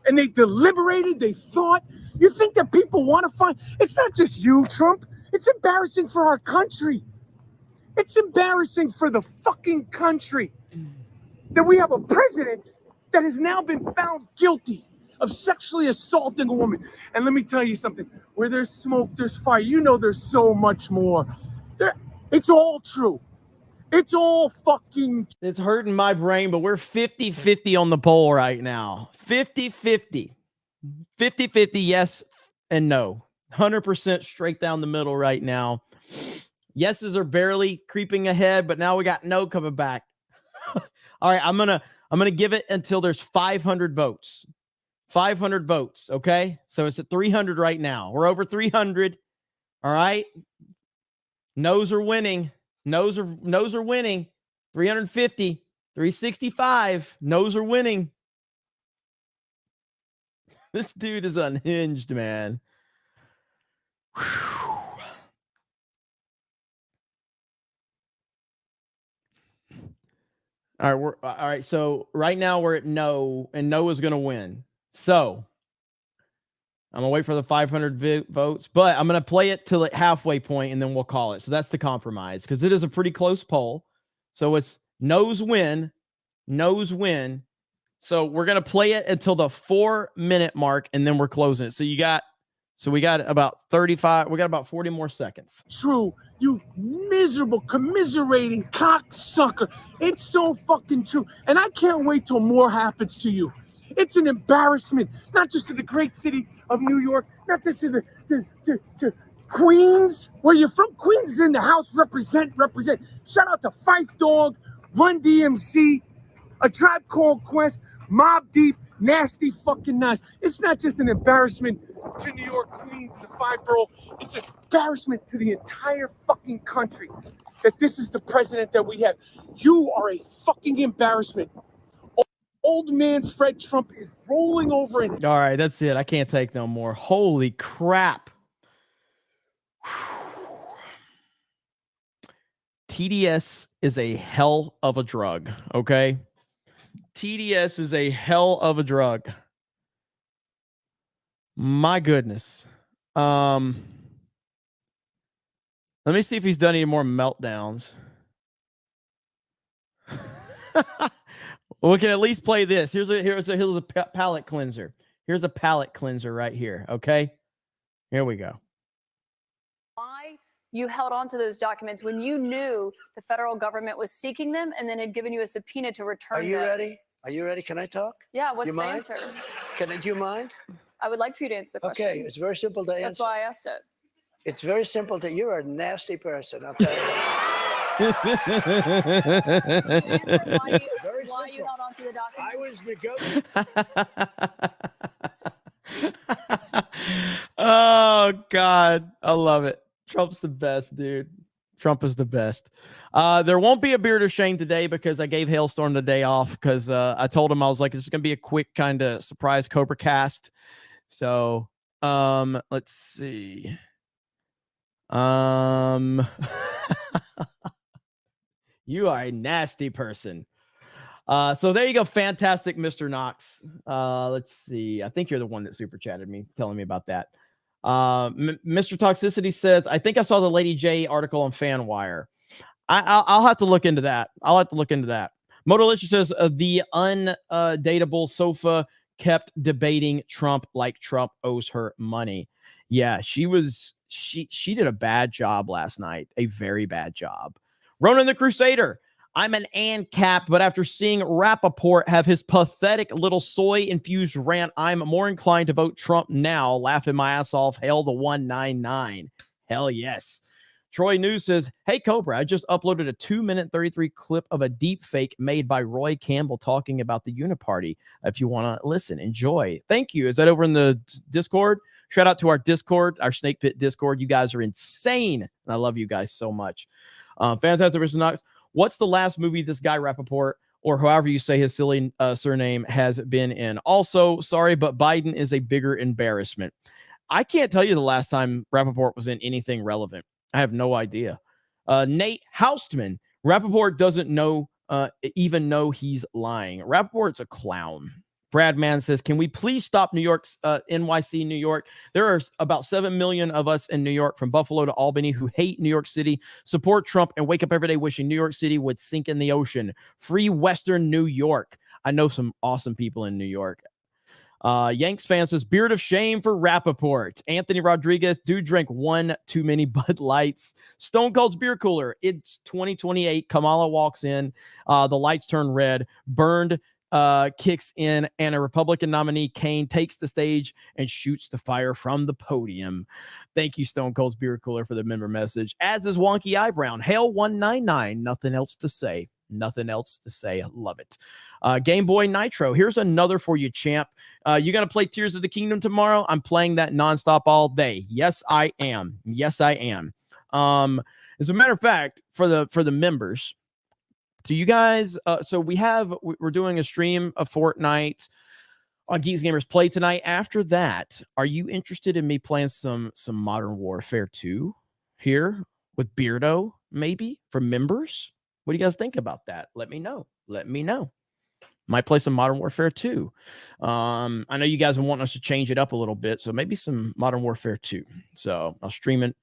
And they deliberated, they thought. You think that people want to find? It's not just you, Trump. It's embarrassing for our country. It's embarrassing for the fucking country that we have a president that has now been found guilty of sexually assaulting a woman. And let me tell you something. Where there's smoke, there's fire. You know there's so much more. It's all true. It's all fucking... It's hurting my brain, but we're 50-50 on the poll right now. 50-50. 50-50 yes and no. 100% straight down the middle right now. Yeses are barely creeping ahead, but now we got no coming back. All right, I'm gonna give it until there's 500 votes. 500 votes, okay? So it's at 300 right now. We're over 300. All right? No's are winning. No's are winning. 350, 365. No's are winning. This dude is unhinged, man. Whew. All right, so right now we're at no, and no is going to win. So I'm going to wait for the 500 votes, but I'm going to play it till at halfway point, and then we'll call it. So that's the compromise, because it is a pretty close poll. So it's no's win, no's win. So we're going to play it until the 4-minute mark, and then we're closing it. So we got about 35. We got about 40 more seconds. True, you miserable, commiserating cocksucker. It's so fucking true. And I can't wait till more happens to you. It's an embarrassment, not just to the great city of New York, not just to to Queens, where you're from. Queens is in the house. Represent. Shout out to Fife Dog, Run DMC, A Tribe Called Quest, Mobb Deep, Nasty fucking Nice. It's not just an embarrassment to New York, Queens, the 5-borough. It's an embarrassment to the entire fucking country that this is the president that we have. You are a fucking embarrassment. Old man Fred Trump is rolling over in it. All right, that's it. I can't take no more. Holy crap. TDS is a hell of a drug, okay? TDS is a hell of a drug. My goodness. Let me see if he's done any more meltdowns. We can at least play this. Here's a palate cleanser. Here's a palate cleanser right here, okay? Here we go. Why you held on to those documents when you knew the federal government was seeking them and then had given you a subpoena to return Are you them. ready? Are you ready? Can I talk? Yeah, what's You the mind? answer? Do you mind? I would like for you to answer the question. Okay, it's very simple to answer. That's why I asked it. It's very simple to. You're a nasty person. I'll tell you. Why you held on to the documents? I was the governor. Oh God, I love it. Trump's the best, dude. Trump is the best. There won't be a beard of shame today because I gave Hailstorm the day off because I told him I was like, this is gonna be a quick kind of surprise CobraCast. So let's see. You are a nasty person. So there you go. Fantastic, Mr. Knox. Let's see. I think you're the one that super chatted me telling me about that. Mr. Toxicity says, I think I saw the Lady J article on FanWire. I'll have to look into that. Motorlicious says the undateable sofa kept debating Trump like Trump owes her money. Yeah, she did a bad job last night. A very bad job. Ronan the Crusader. I'm an ANCAP, but after seeing Rapaport have his pathetic little soy-infused rant, I'm more inclined to vote Trump now. Laughing my ass off. Hail the 199. Hell yes. Troy News says, hey, Cobra, I just uploaded a 2-minute 33 clip of a deep fake made by Roy Campbell talking about the Uniparty. If you want to listen, enjoy. Thank you. Is that over in the Discord? Shout out to our Discord, our Snake Pit Discord. You guys are insane. And I love you guys so much. Fantastic, Mr. Knox. What's the last movie this guy Rapaport, or however you say his silly surname, has been in? Also, sorry, but Biden is a bigger embarrassment. I can't tell you the last time Rapaport was in anything relevant. I have no idea. Nate Houstman, Rapaport doesn't even know he's lying. Rapaport's a clown. Brad Mann says, can we please stop New York's NYC, New York? There are about 7 million of us in New York from Buffalo to Albany who hate New York City, support Trump, and wake up every day wishing New York City would sink in the ocean. Free Western New York. I know some awesome people in New York. Yanks fan says, beard of shame for Rapaport. Anthony Rodriguez, do drink one too many Bud Lights. Stone Cold's beer cooler. It's 2028. Kamala walks in. The lights turn red. Burned kicks in, and a Republican nominee, Kane, takes the stage and shoots the fire from the podium. Thank you, Stone Cold's beer cooler, for the member message. As is Wonky Eyebrow. Hail 199. Nothing else to say. Nothing else to say. Love it. Game Boy Nitro. Here's another for you, champ. You gonna play Tears of the Kingdom tomorrow? I'm playing that nonstop all day. Yes, I am. Yes, I am. As a matter of fact, for the members, so you guys, so we're doing a stream of Fortnite on Geeks Gamers Play tonight. After that, are you interested in me playing some Modern Warfare 2 here with Beardo, maybe, for members? What do you guys think about that? Let me know. Might play some Modern Warfare 2. I know you guys want us to change it up a little bit, so maybe some Modern Warfare 2. So I'll stream it.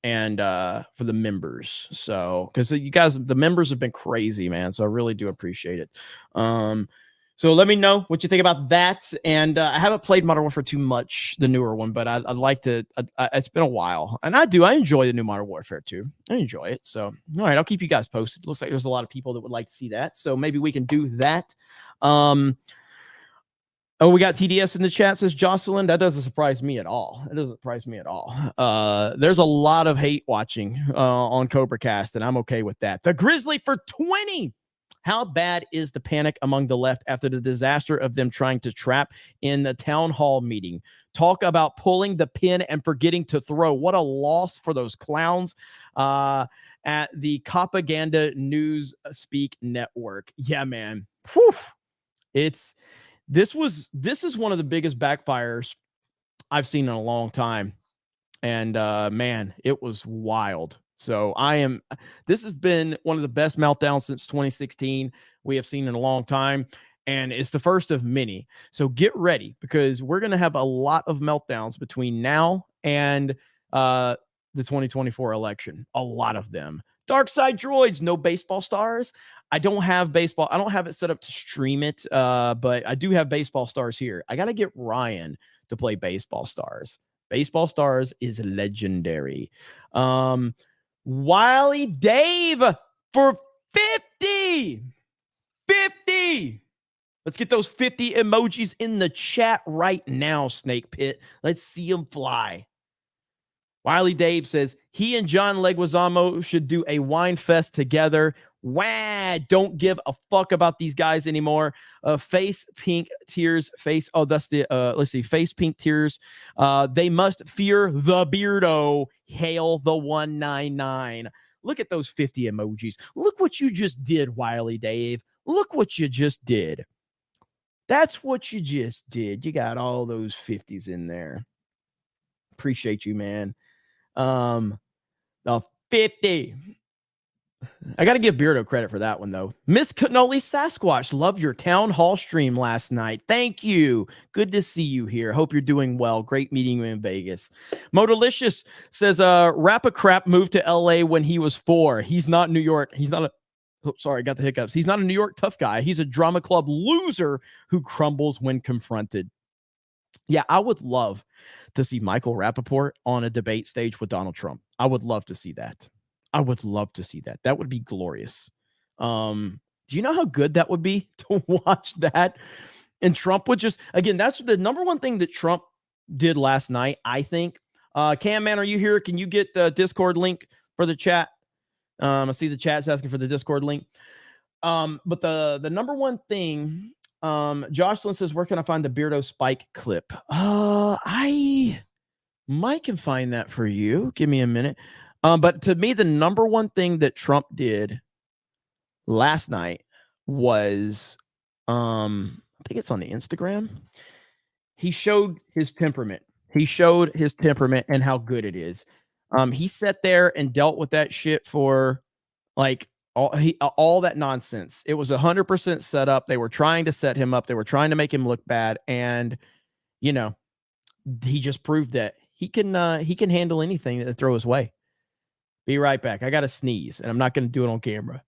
And for the members, so because you guys, the members have been crazy, man, so I really do appreciate it. So let me know what you think about that. And I haven't played Modern Warfare too much, the newer one, but I'd like to. It's been a while, and I enjoy the new Modern Warfare 2. I enjoy it. So all right, I'll keep you guys posted. Looks like there's a lot of people that would like to see that, so maybe we can do that. Oh, we got TDS in the chat, says Jocelyn. That doesn't surprise me at all. It doesn't surprise me at all. There's a lot of hate watching on CobraCast, and I'm okay with that. The Grizzly for 20. How bad is the panic among the left after the disaster of them trying to trap in the town hall meeting? Talk about pulling the pin and forgetting to throw. What a loss for those clowns at the Propaganda News Speak Network. Yeah, man. Whew. This is one of the biggest backfires I've seen in a long time. And man, it was wild. So this has been one of the best meltdowns since 2016 we have seen in a long time. And it's the first of many. So get ready, because we're going to have a lot of meltdowns between now and the 2024 election. A lot of them. Dark Side Droids, no baseball stars. I don't have baseball. I don't have it set up to stream it, but I do have baseball stars here. I got to get Ryan to play baseball stars. Baseball Stars is legendary. Wiley Dave for 50. 50. Let's get those 50 emojis in the chat right now, Snake Pit. Let's see them fly. Wiley Dave says, he and John Leguizamo should do a wine fest together. Wah, don't give a fuck about these guys anymore. Face pink tears, face. Oh, that's the, let's see, face pink tears. They must fear the beardo. Hail the 199. Look at those 50 emojis. Look what you just did, Wiley Dave. Look what you just did. That's what you just did. You got all those 50s in there. Appreciate you, man. The 50. I got to give Beardo credit for that one, though. Miss Cannoli Sasquatch, love your town hall stream last night. Thank you. Good to see you here. Hope you're doing well. Great meeting you in Vegas. Modelicious says, Rapaport moved to LA when he was 4. He's not New York. He's not a, oh, sorry, I got the hiccups. He's not a New York tough guy. He's a drama club loser who crumbles when confronted. Yeah, I would love to see Michael Rapaport on a debate stage with Donald Trump. I would love to see that. I would love to see that. That would be glorious. Do you know how good that would be to watch that? And Trump would just, again, that's the number one thing that Trump did last night, I think. Cam, man, are you here? Can you get the Discord link for the chat? I see the chat's asking for the Discord link. But the number one thing, Jocelyn says, where can I find the Beardo Spike clip? I might can find that for you. Give me a minute. But to me, the number one thing that Trump did last night was, I think it's on the Instagram. He showed his temperament. He showed his temperament and how good it is. He sat there and dealt with that shit for like all that nonsense. It was 100% set up. They were trying to set him up. They were trying to make him look bad. And, you know, he just proved that he can handle anything that they throw his way. Be right back. I got to sneeze, and I'm not going to do it on camera.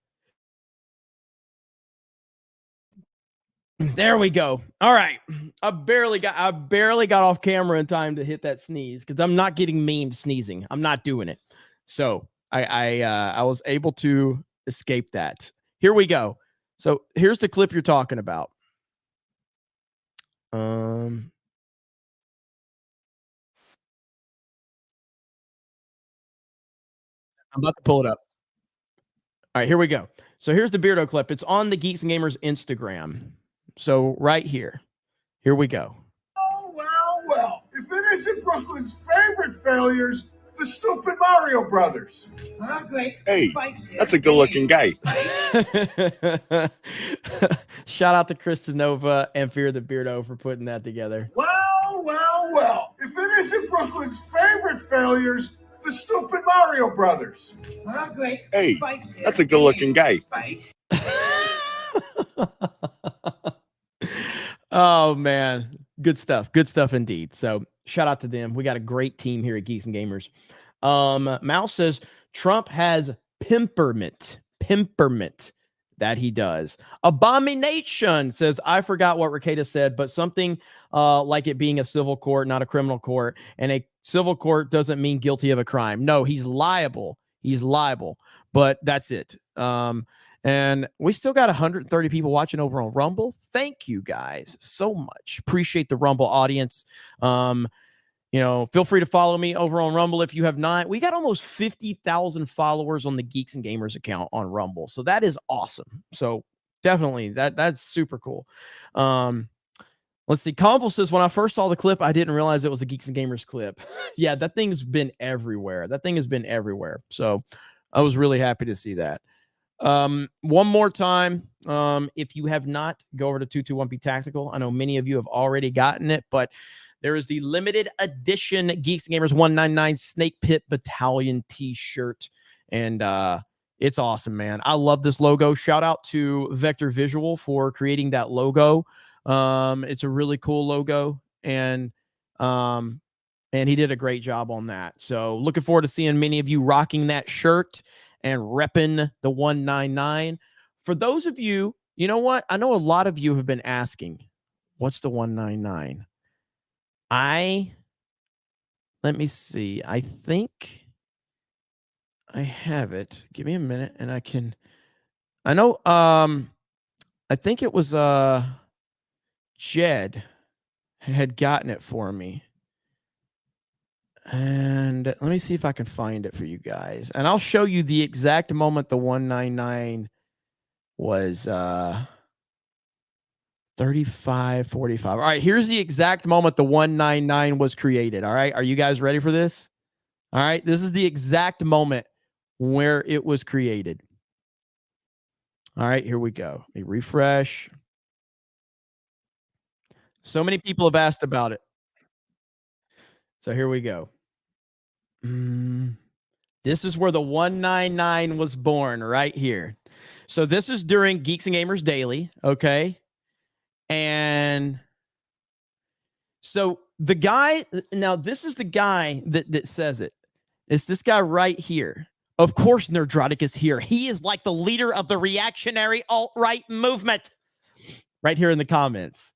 There we go. All right. I barely got off camera in time to hit that sneeze because I'm not getting memed sneezing. I'm not doing it. So I was able to escape that. Here we go. So here's the clip you're talking about. I'm about to pull it up. All right, here we go. So here's the Beardo clip. It's on the Geeks and Gamers Instagram. So right here. Here we go. Oh, well. If it isn't Brooklyn's favorite failures, the stupid Mario Brothers. Oh, great. Hey, that's a good-looking guy. Shout out to Christinova and Fear the Beardo for putting that together. Well. If it isn't Brooklyn's favorite failures, the stupid Mario Brothers. Oh, great. Hey, that's a good-looking guy. Oh, man. Good stuff. Good stuff indeed. So shout out to them. We got a great team here at Geeks and Gamers. Mouse says Trump has pimperment that he does. Abomination says, I forgot what Ricada said, but something like it being a civil court, not a criminal court. And a civil court doesn't mean guilty of a crime. No, he's liable. He's liable. But that's it. And we still got 130 people watching over on Rumble. Thank you guys so much. Appreciate the Rumble audience. Feel free to follow me over on Rumble if you have not. We got almost 50,000 followers on the Geeks and Gamers account on Rumble. So that is awesome. So definitely that's super cool. Let's see. Comble says, when I first saw the clip, I didn't realize it was a Geeks and Gamers clip. Yeah, that thing's been everywhere. So I was really happy to see that. One more time, if you have not, go over to 221B Tactical. I know many of you have already gotten it, but there is the limited edition Geeks and Gamers 199 Snake Pit Battalion t-shirt. And it's awesome, man. I love this logo. Shout out to Vector Visual for creating that logo. It's a really cool logo. And he did a great job on that. So looking forward to seeing many of you rocking that shirt and repping the 199. For those of you, you know what? I know a lot of you have been asking, what's the 199? I Let me see. I think I have it. Give me a minute and I can. I know. I think it was Jed had gotten it for me. And let me see if I can find it for you guys. And I'll show you the exact moment the 199 was 35:45. All right, here's the exact moment the 199 was created. All right, are you guys ready for this? All right, this is the exact moment where it was created. All right, here we go. Let me refresh. So many people have asked about it. So here we go. This is where the 199 was born, right here. So this is during Geeks and Gamers Daily, okay? And so the guy, now this is the guy that says it. It's this guy right here. Of course, Nerdrotic is here. He is like the leader of the reactionary alt-right movement. Right here in the comments.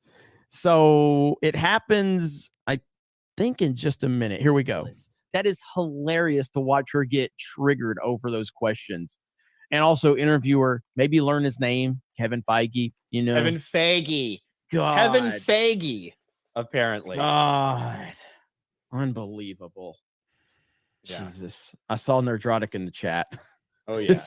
So it happens, I think, in just a minute. Here we go. That is hilarious to watch her get triggered over those questions. And also interviewer, maybe learn his name, Kevin Feige, you know. Kevin Feige. God. Kevin Feige, apparently. God. Unbelievable. Yeah. Jesus. I saw Nerdrotic in the chat. Oh, yeah.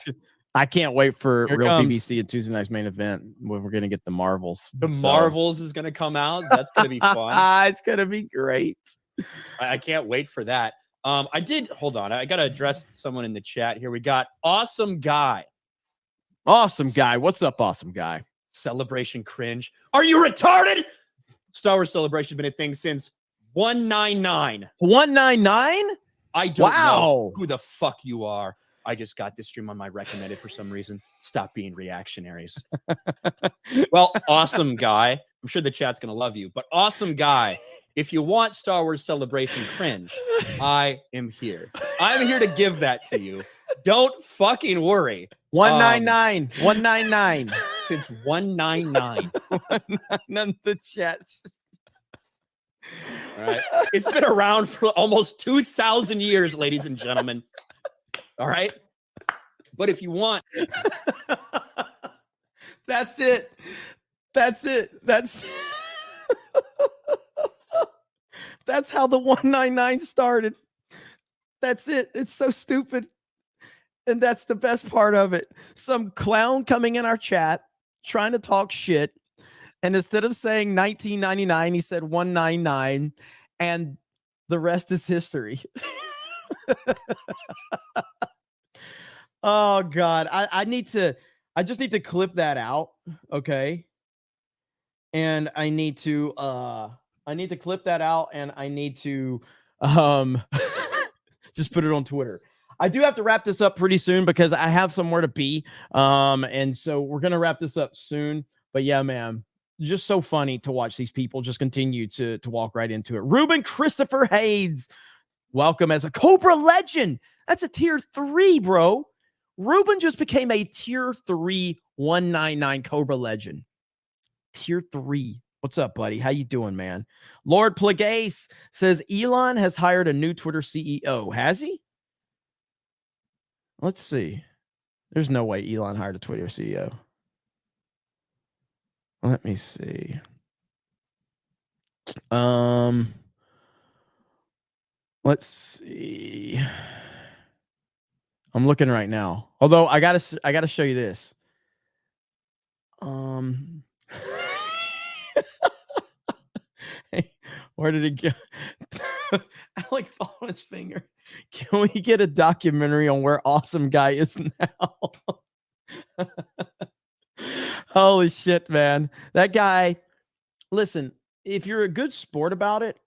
I can't wait for Here Real comes. BBC and Tuesday Night's Main Event when we're going to get the Marvels. The Marvels is going to come out. That's going to be fun. It's going to be great. I can't wait for that. Hold on. I got to address someone in the chat here. We got Awesome Guy. Awesome Guy. What's up, Awesome Guy? Celebration cringe. Are you retarded? Star Wars Celebration has been a thing since 199. 199? I don't Wow. know who the fuck you are. I just got this stream on my recommended for some reason. Stop being reactionaries. Well, Awesome Guy. I'm sure the chat's going to love you. But Awesome Guy, if you want Star Wars Celebration cringe, I am here. I'm here to give that to you. Don't fucking worry. 199. 199. Since 199. None of the chats. All right. It's been around for almost 2,000 years, ladies and gentlemen. All right. But if you want. That's it. That's it. That's how the 199 started. That's it. It's so stupid. And that's the best part of it. Some clown coming in our chat trying to talk shit. And instead of saying 1999, he said 199. And the rest is history. Oh God. I just need to clip that out. Okay. And I need to clip that out and I need to just put it on Twitter. I do have to wrap this up pretty soon because I have somewhere to be. And so we're gonna wrap this up soon. But yeah, man, just so funny to watch these people just continue to walk right into it. Ruben Christopher Hayes, welcome as a Cobra legend. That's a tier 3, bro. Ruben just became a tier 3 199 Cobra legend. Tier 3. What's up, buddy? How you doing, man? Lord Plagueis says Elon has hired a new Twitter CEO. Has he? Let's see. There's no way Elon hired a Twitter CEO. Let me see. Let's see. I'm looking right now. Although I gotta show you this. Hey, where did it go? I like following his finger. Can we get a documentary on where Awesome Guy is now? Holy shit, man. That guy, listen, if you're a good sport about it,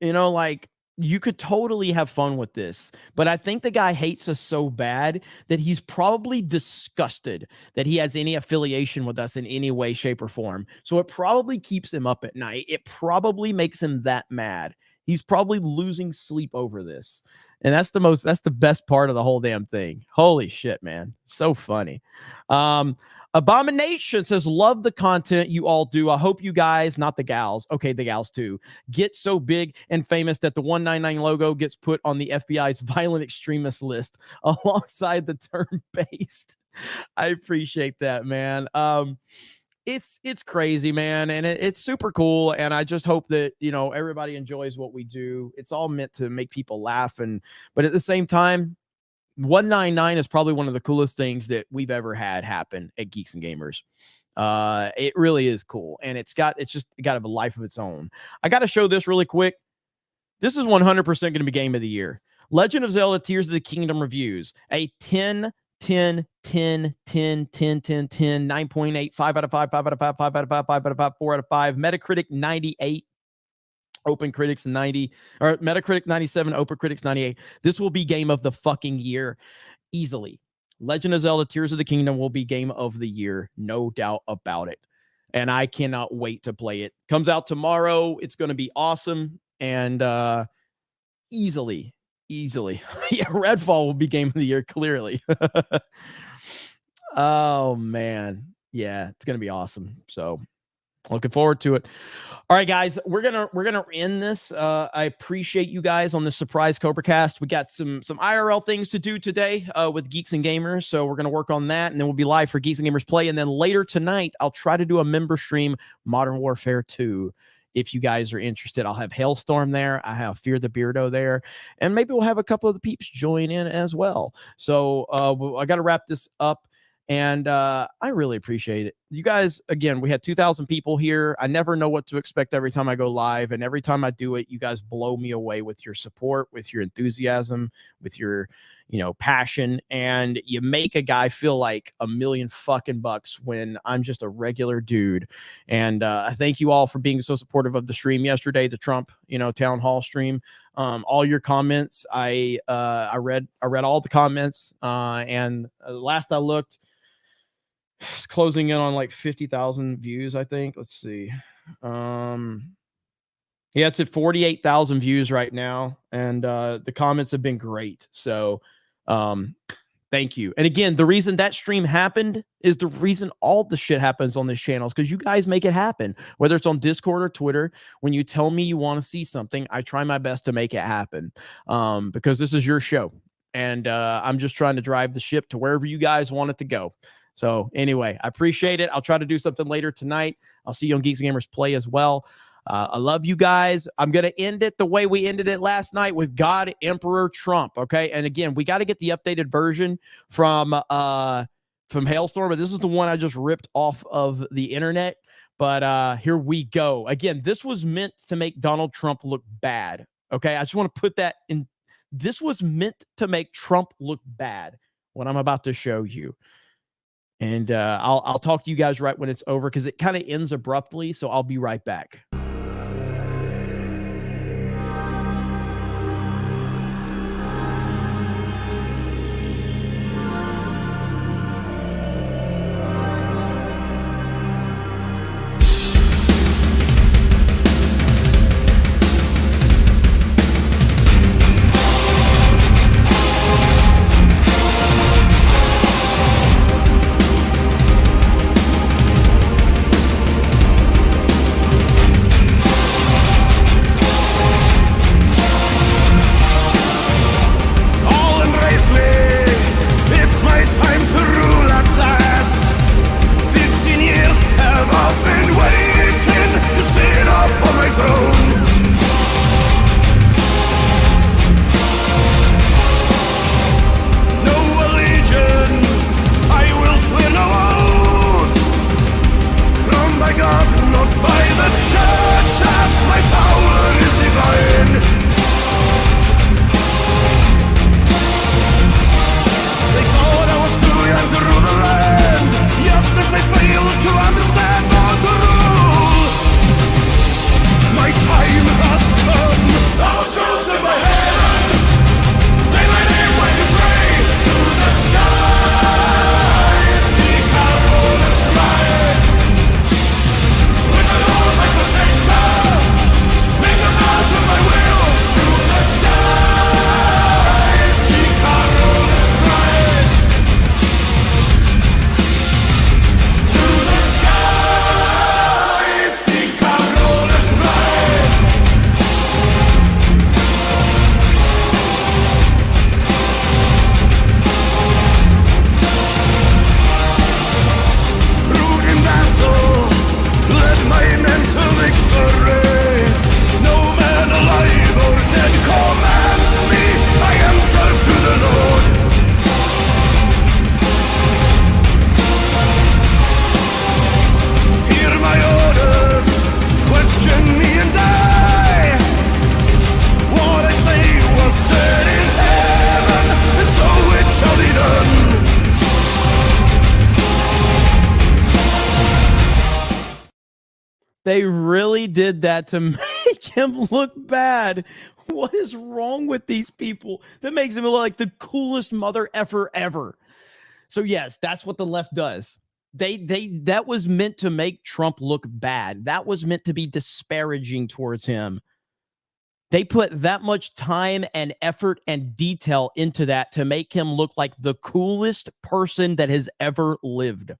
like you could totally have fun with this. But I think the guy hates us so bad that he's probably disgusted that he has any affiliation with us in any way, shape, or form. So it probably keeps him up at night. It probably makes him that mad. He's probably losing sleep over this. And that's the best part of the whole damn thing. Holy shit, man. So funny. Abomination says, love the content you all do. I hope you guys, not the gals, okay, the gals too, get so big and famous that the 199 logo gets put on the FBI's violent extremist list alongside the term based. I appreciate that, man. It's crazy, man, and it's super cool, and I just hope that, you know, everybody enjoys what we do. It's all meant to make people laugh, but at the same time, 199 is probably one of the coolest things that we've ever had happen at Geeks and Gamers. It really is cool, and it's got a life of its own. I got to show this really quick. This is 100% going to be game of the year. Legend of Zelda Tears of the Kingdom reviews, a 10 10 10 10 10 10 10 9.8, 5 out of 5, 5 out of 5, 5 out of 5, 5 out of 5, 4 out of 5, Metacritic 98, Open Critics 90, or Metacritic 97, Open Critics 98. This will be game of the fucking year easily. Legend of Zelda Tears of the Kingdom will be game of the year, no doubt about it. And I cannot wait to play it. Comes out tomorrow. It's going to be awesome, and easily. Yeah, Redfall will be game of the year, clearly. Oh man. Yeah, it's going to be awesome. So looking forward to it. All right, guys, we're gonna end this. I appreciate you guys on the surprise CobraCast. We got some IRL things to do today with Geeks and Gamers, so we're gonna work on that, and then we'll be live for Geeks and Gamers Play. And then later tonight, I'll try to do a member stream, Modern Warfare 2. If you guys are interested, I'll have Hailstorm there. I have Fear the Beardo there, and maybe we'll have a couple of the peeps join in as well. So I got to wrap this up. And I really appreciate it. You guys, again, we had 2,000 people here. I never know what to expect every time I go live. And every time I do it, you guys blow me away with your support, with your enthusiasm, with your, passion. And you make a guy feel like $1 million fucking bucks when I'm just a regular dude. And I thank you all for being so supportive of the stream yesterday, the Trump, town hall stream. All your comments. I read all the comments. And last I looked, it's closing in on like 50,000 views, I think. Let's see. Yeah, it's at 48,000 views right now, and the comments have been great. So thank you. And again, the reason that stream happened is the reason all the shit happens on this channel is because you guys make it happen, whether it's on Discord or Twitter. When you tell me you want to see something, I try my best to make it happen, because this is your show, and I'm just trying to drive the ship to wherever you guys want it to go. So anyway, I appreciate it. I'll try to do something later tonight. I'll see you on Geeks and Gamers Play as well. I love you guys. I'm going to end it the way we ended it last night with God Emperor Trump. Okay. And again, we got to get the updated version from Hailstorm, but this is the one I just ripped off of the internet. But here we go. Again, this was meant to make Donald Trump look bad. Okay. I just want to put that in. This was meant to make Trump look bad, what I'm about to show you. And I'll talk to you guys right when it's over, because it kind of ends abruptly. So I'll be right back. They really did that to make him look bad. What is wrong with these people that makes him look like the coolest mother effer ever? So yes, that's what the left does. That was meant to make Trump look bad. That was meant to be disparaging towards him. They put that much time and effort and detail into that to make him look like the coolest person that has ever lived.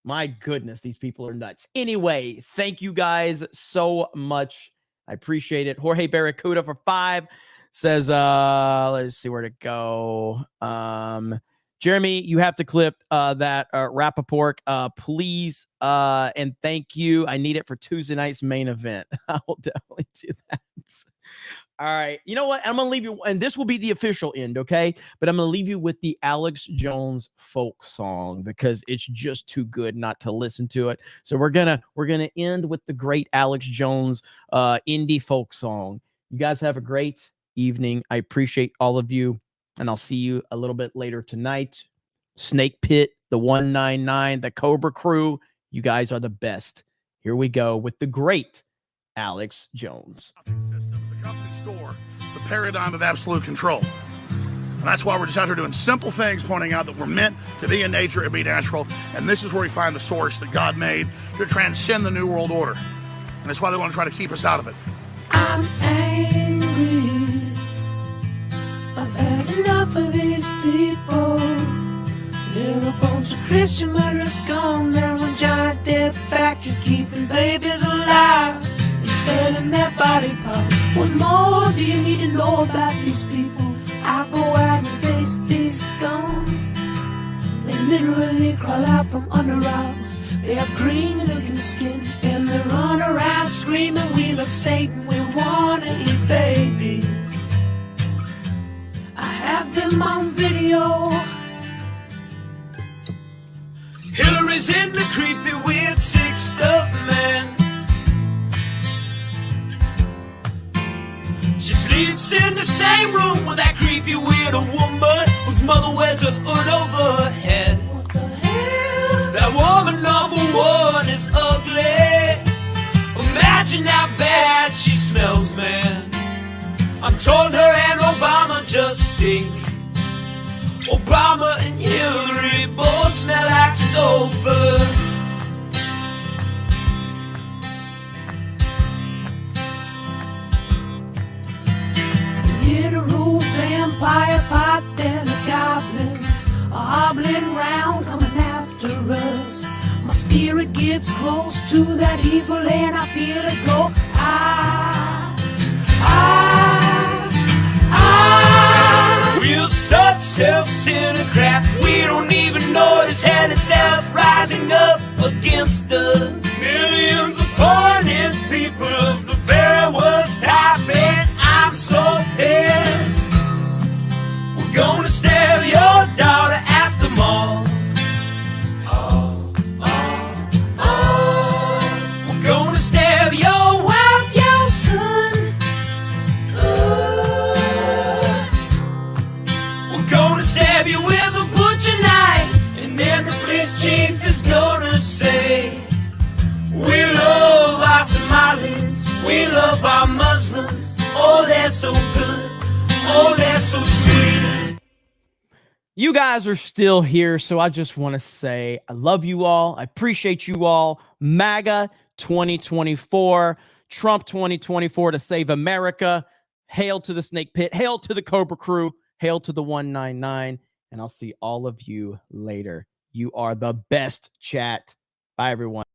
My goodness, these people are nuts. Anyway, thank you guys so much. I appreciate it. Jorge Barracuda for 5 says, let's see where to go. Jeremy, you have to clip that Rapaport, please, and thank you. I need it for Tuesday night's main event. I will definitely do that. All right. You know what? I'm going to leave you, and this will be the official end, okay? But I'm going to leave you with the Alex Jones folk song because it's just too good not to listen to it. So we're gonna end with the great Alex Jones indie folk song. You guys have a great evening. I appreciate all of you, and I'll see you a little bit later tonight. Snake Pit, the 199, the Cobra Crew. You guys are the best. Here we go with the great Alex Jones. Store, the paradigm of absolute control. And that's why we're just out here doing simple things, pointing out that we're meant to be in nature and be natural. And this is where we find the source that God made to transcend the New World Order. And that's why they want to try to keep us out of it. I'm angry. I've had enough of these people. They're a bunch of Christian murderers, scum. They're on giant death factories keeping babies alive. Selling their body parts. What more do you need to know about these people? I go out and face these scum. They literally crawl out from under rocks. They have green looking skin and they run around screaming, we love Satan, we wanna eat babies. I have them on video. Hillary's in the creepy weird sick stuff, man. She sleeps in the same room with that creepy weirdo woman whose mother wears a hood over her head. What the hell? That woman number one is ugly. Imagine how bad she smells, man. I'm told her and Obama just stink. Obama and Hillary both smell like sulfur. Literal vampire pot, then the goblins are hobbling round, coming after us. My spirit gets close to that evil and I feel it go. We're such self-centered crap, we don't even notice hell itself rising up against us. Millions of pointed people of the very worst type, and I'm so pissed. We're gonna stab your daughter at the mall. We're gonna stab your wife, your son. We're gonna stab you with a butcher knife, and then the police chief is gonna say, we love our Somalis, we love our Muslims. Oh, they're so good. Oh, they're so sweet. You guys are still here, so I just want to say I love you all. I appreciate you all. MAGA 2024, Trump 2024 to save America. Hail to the Snake Pit. Hail to the Cobra Crew. Hail to the 199. And I'll see all of you later. You are the best, chat. Bye, everyone.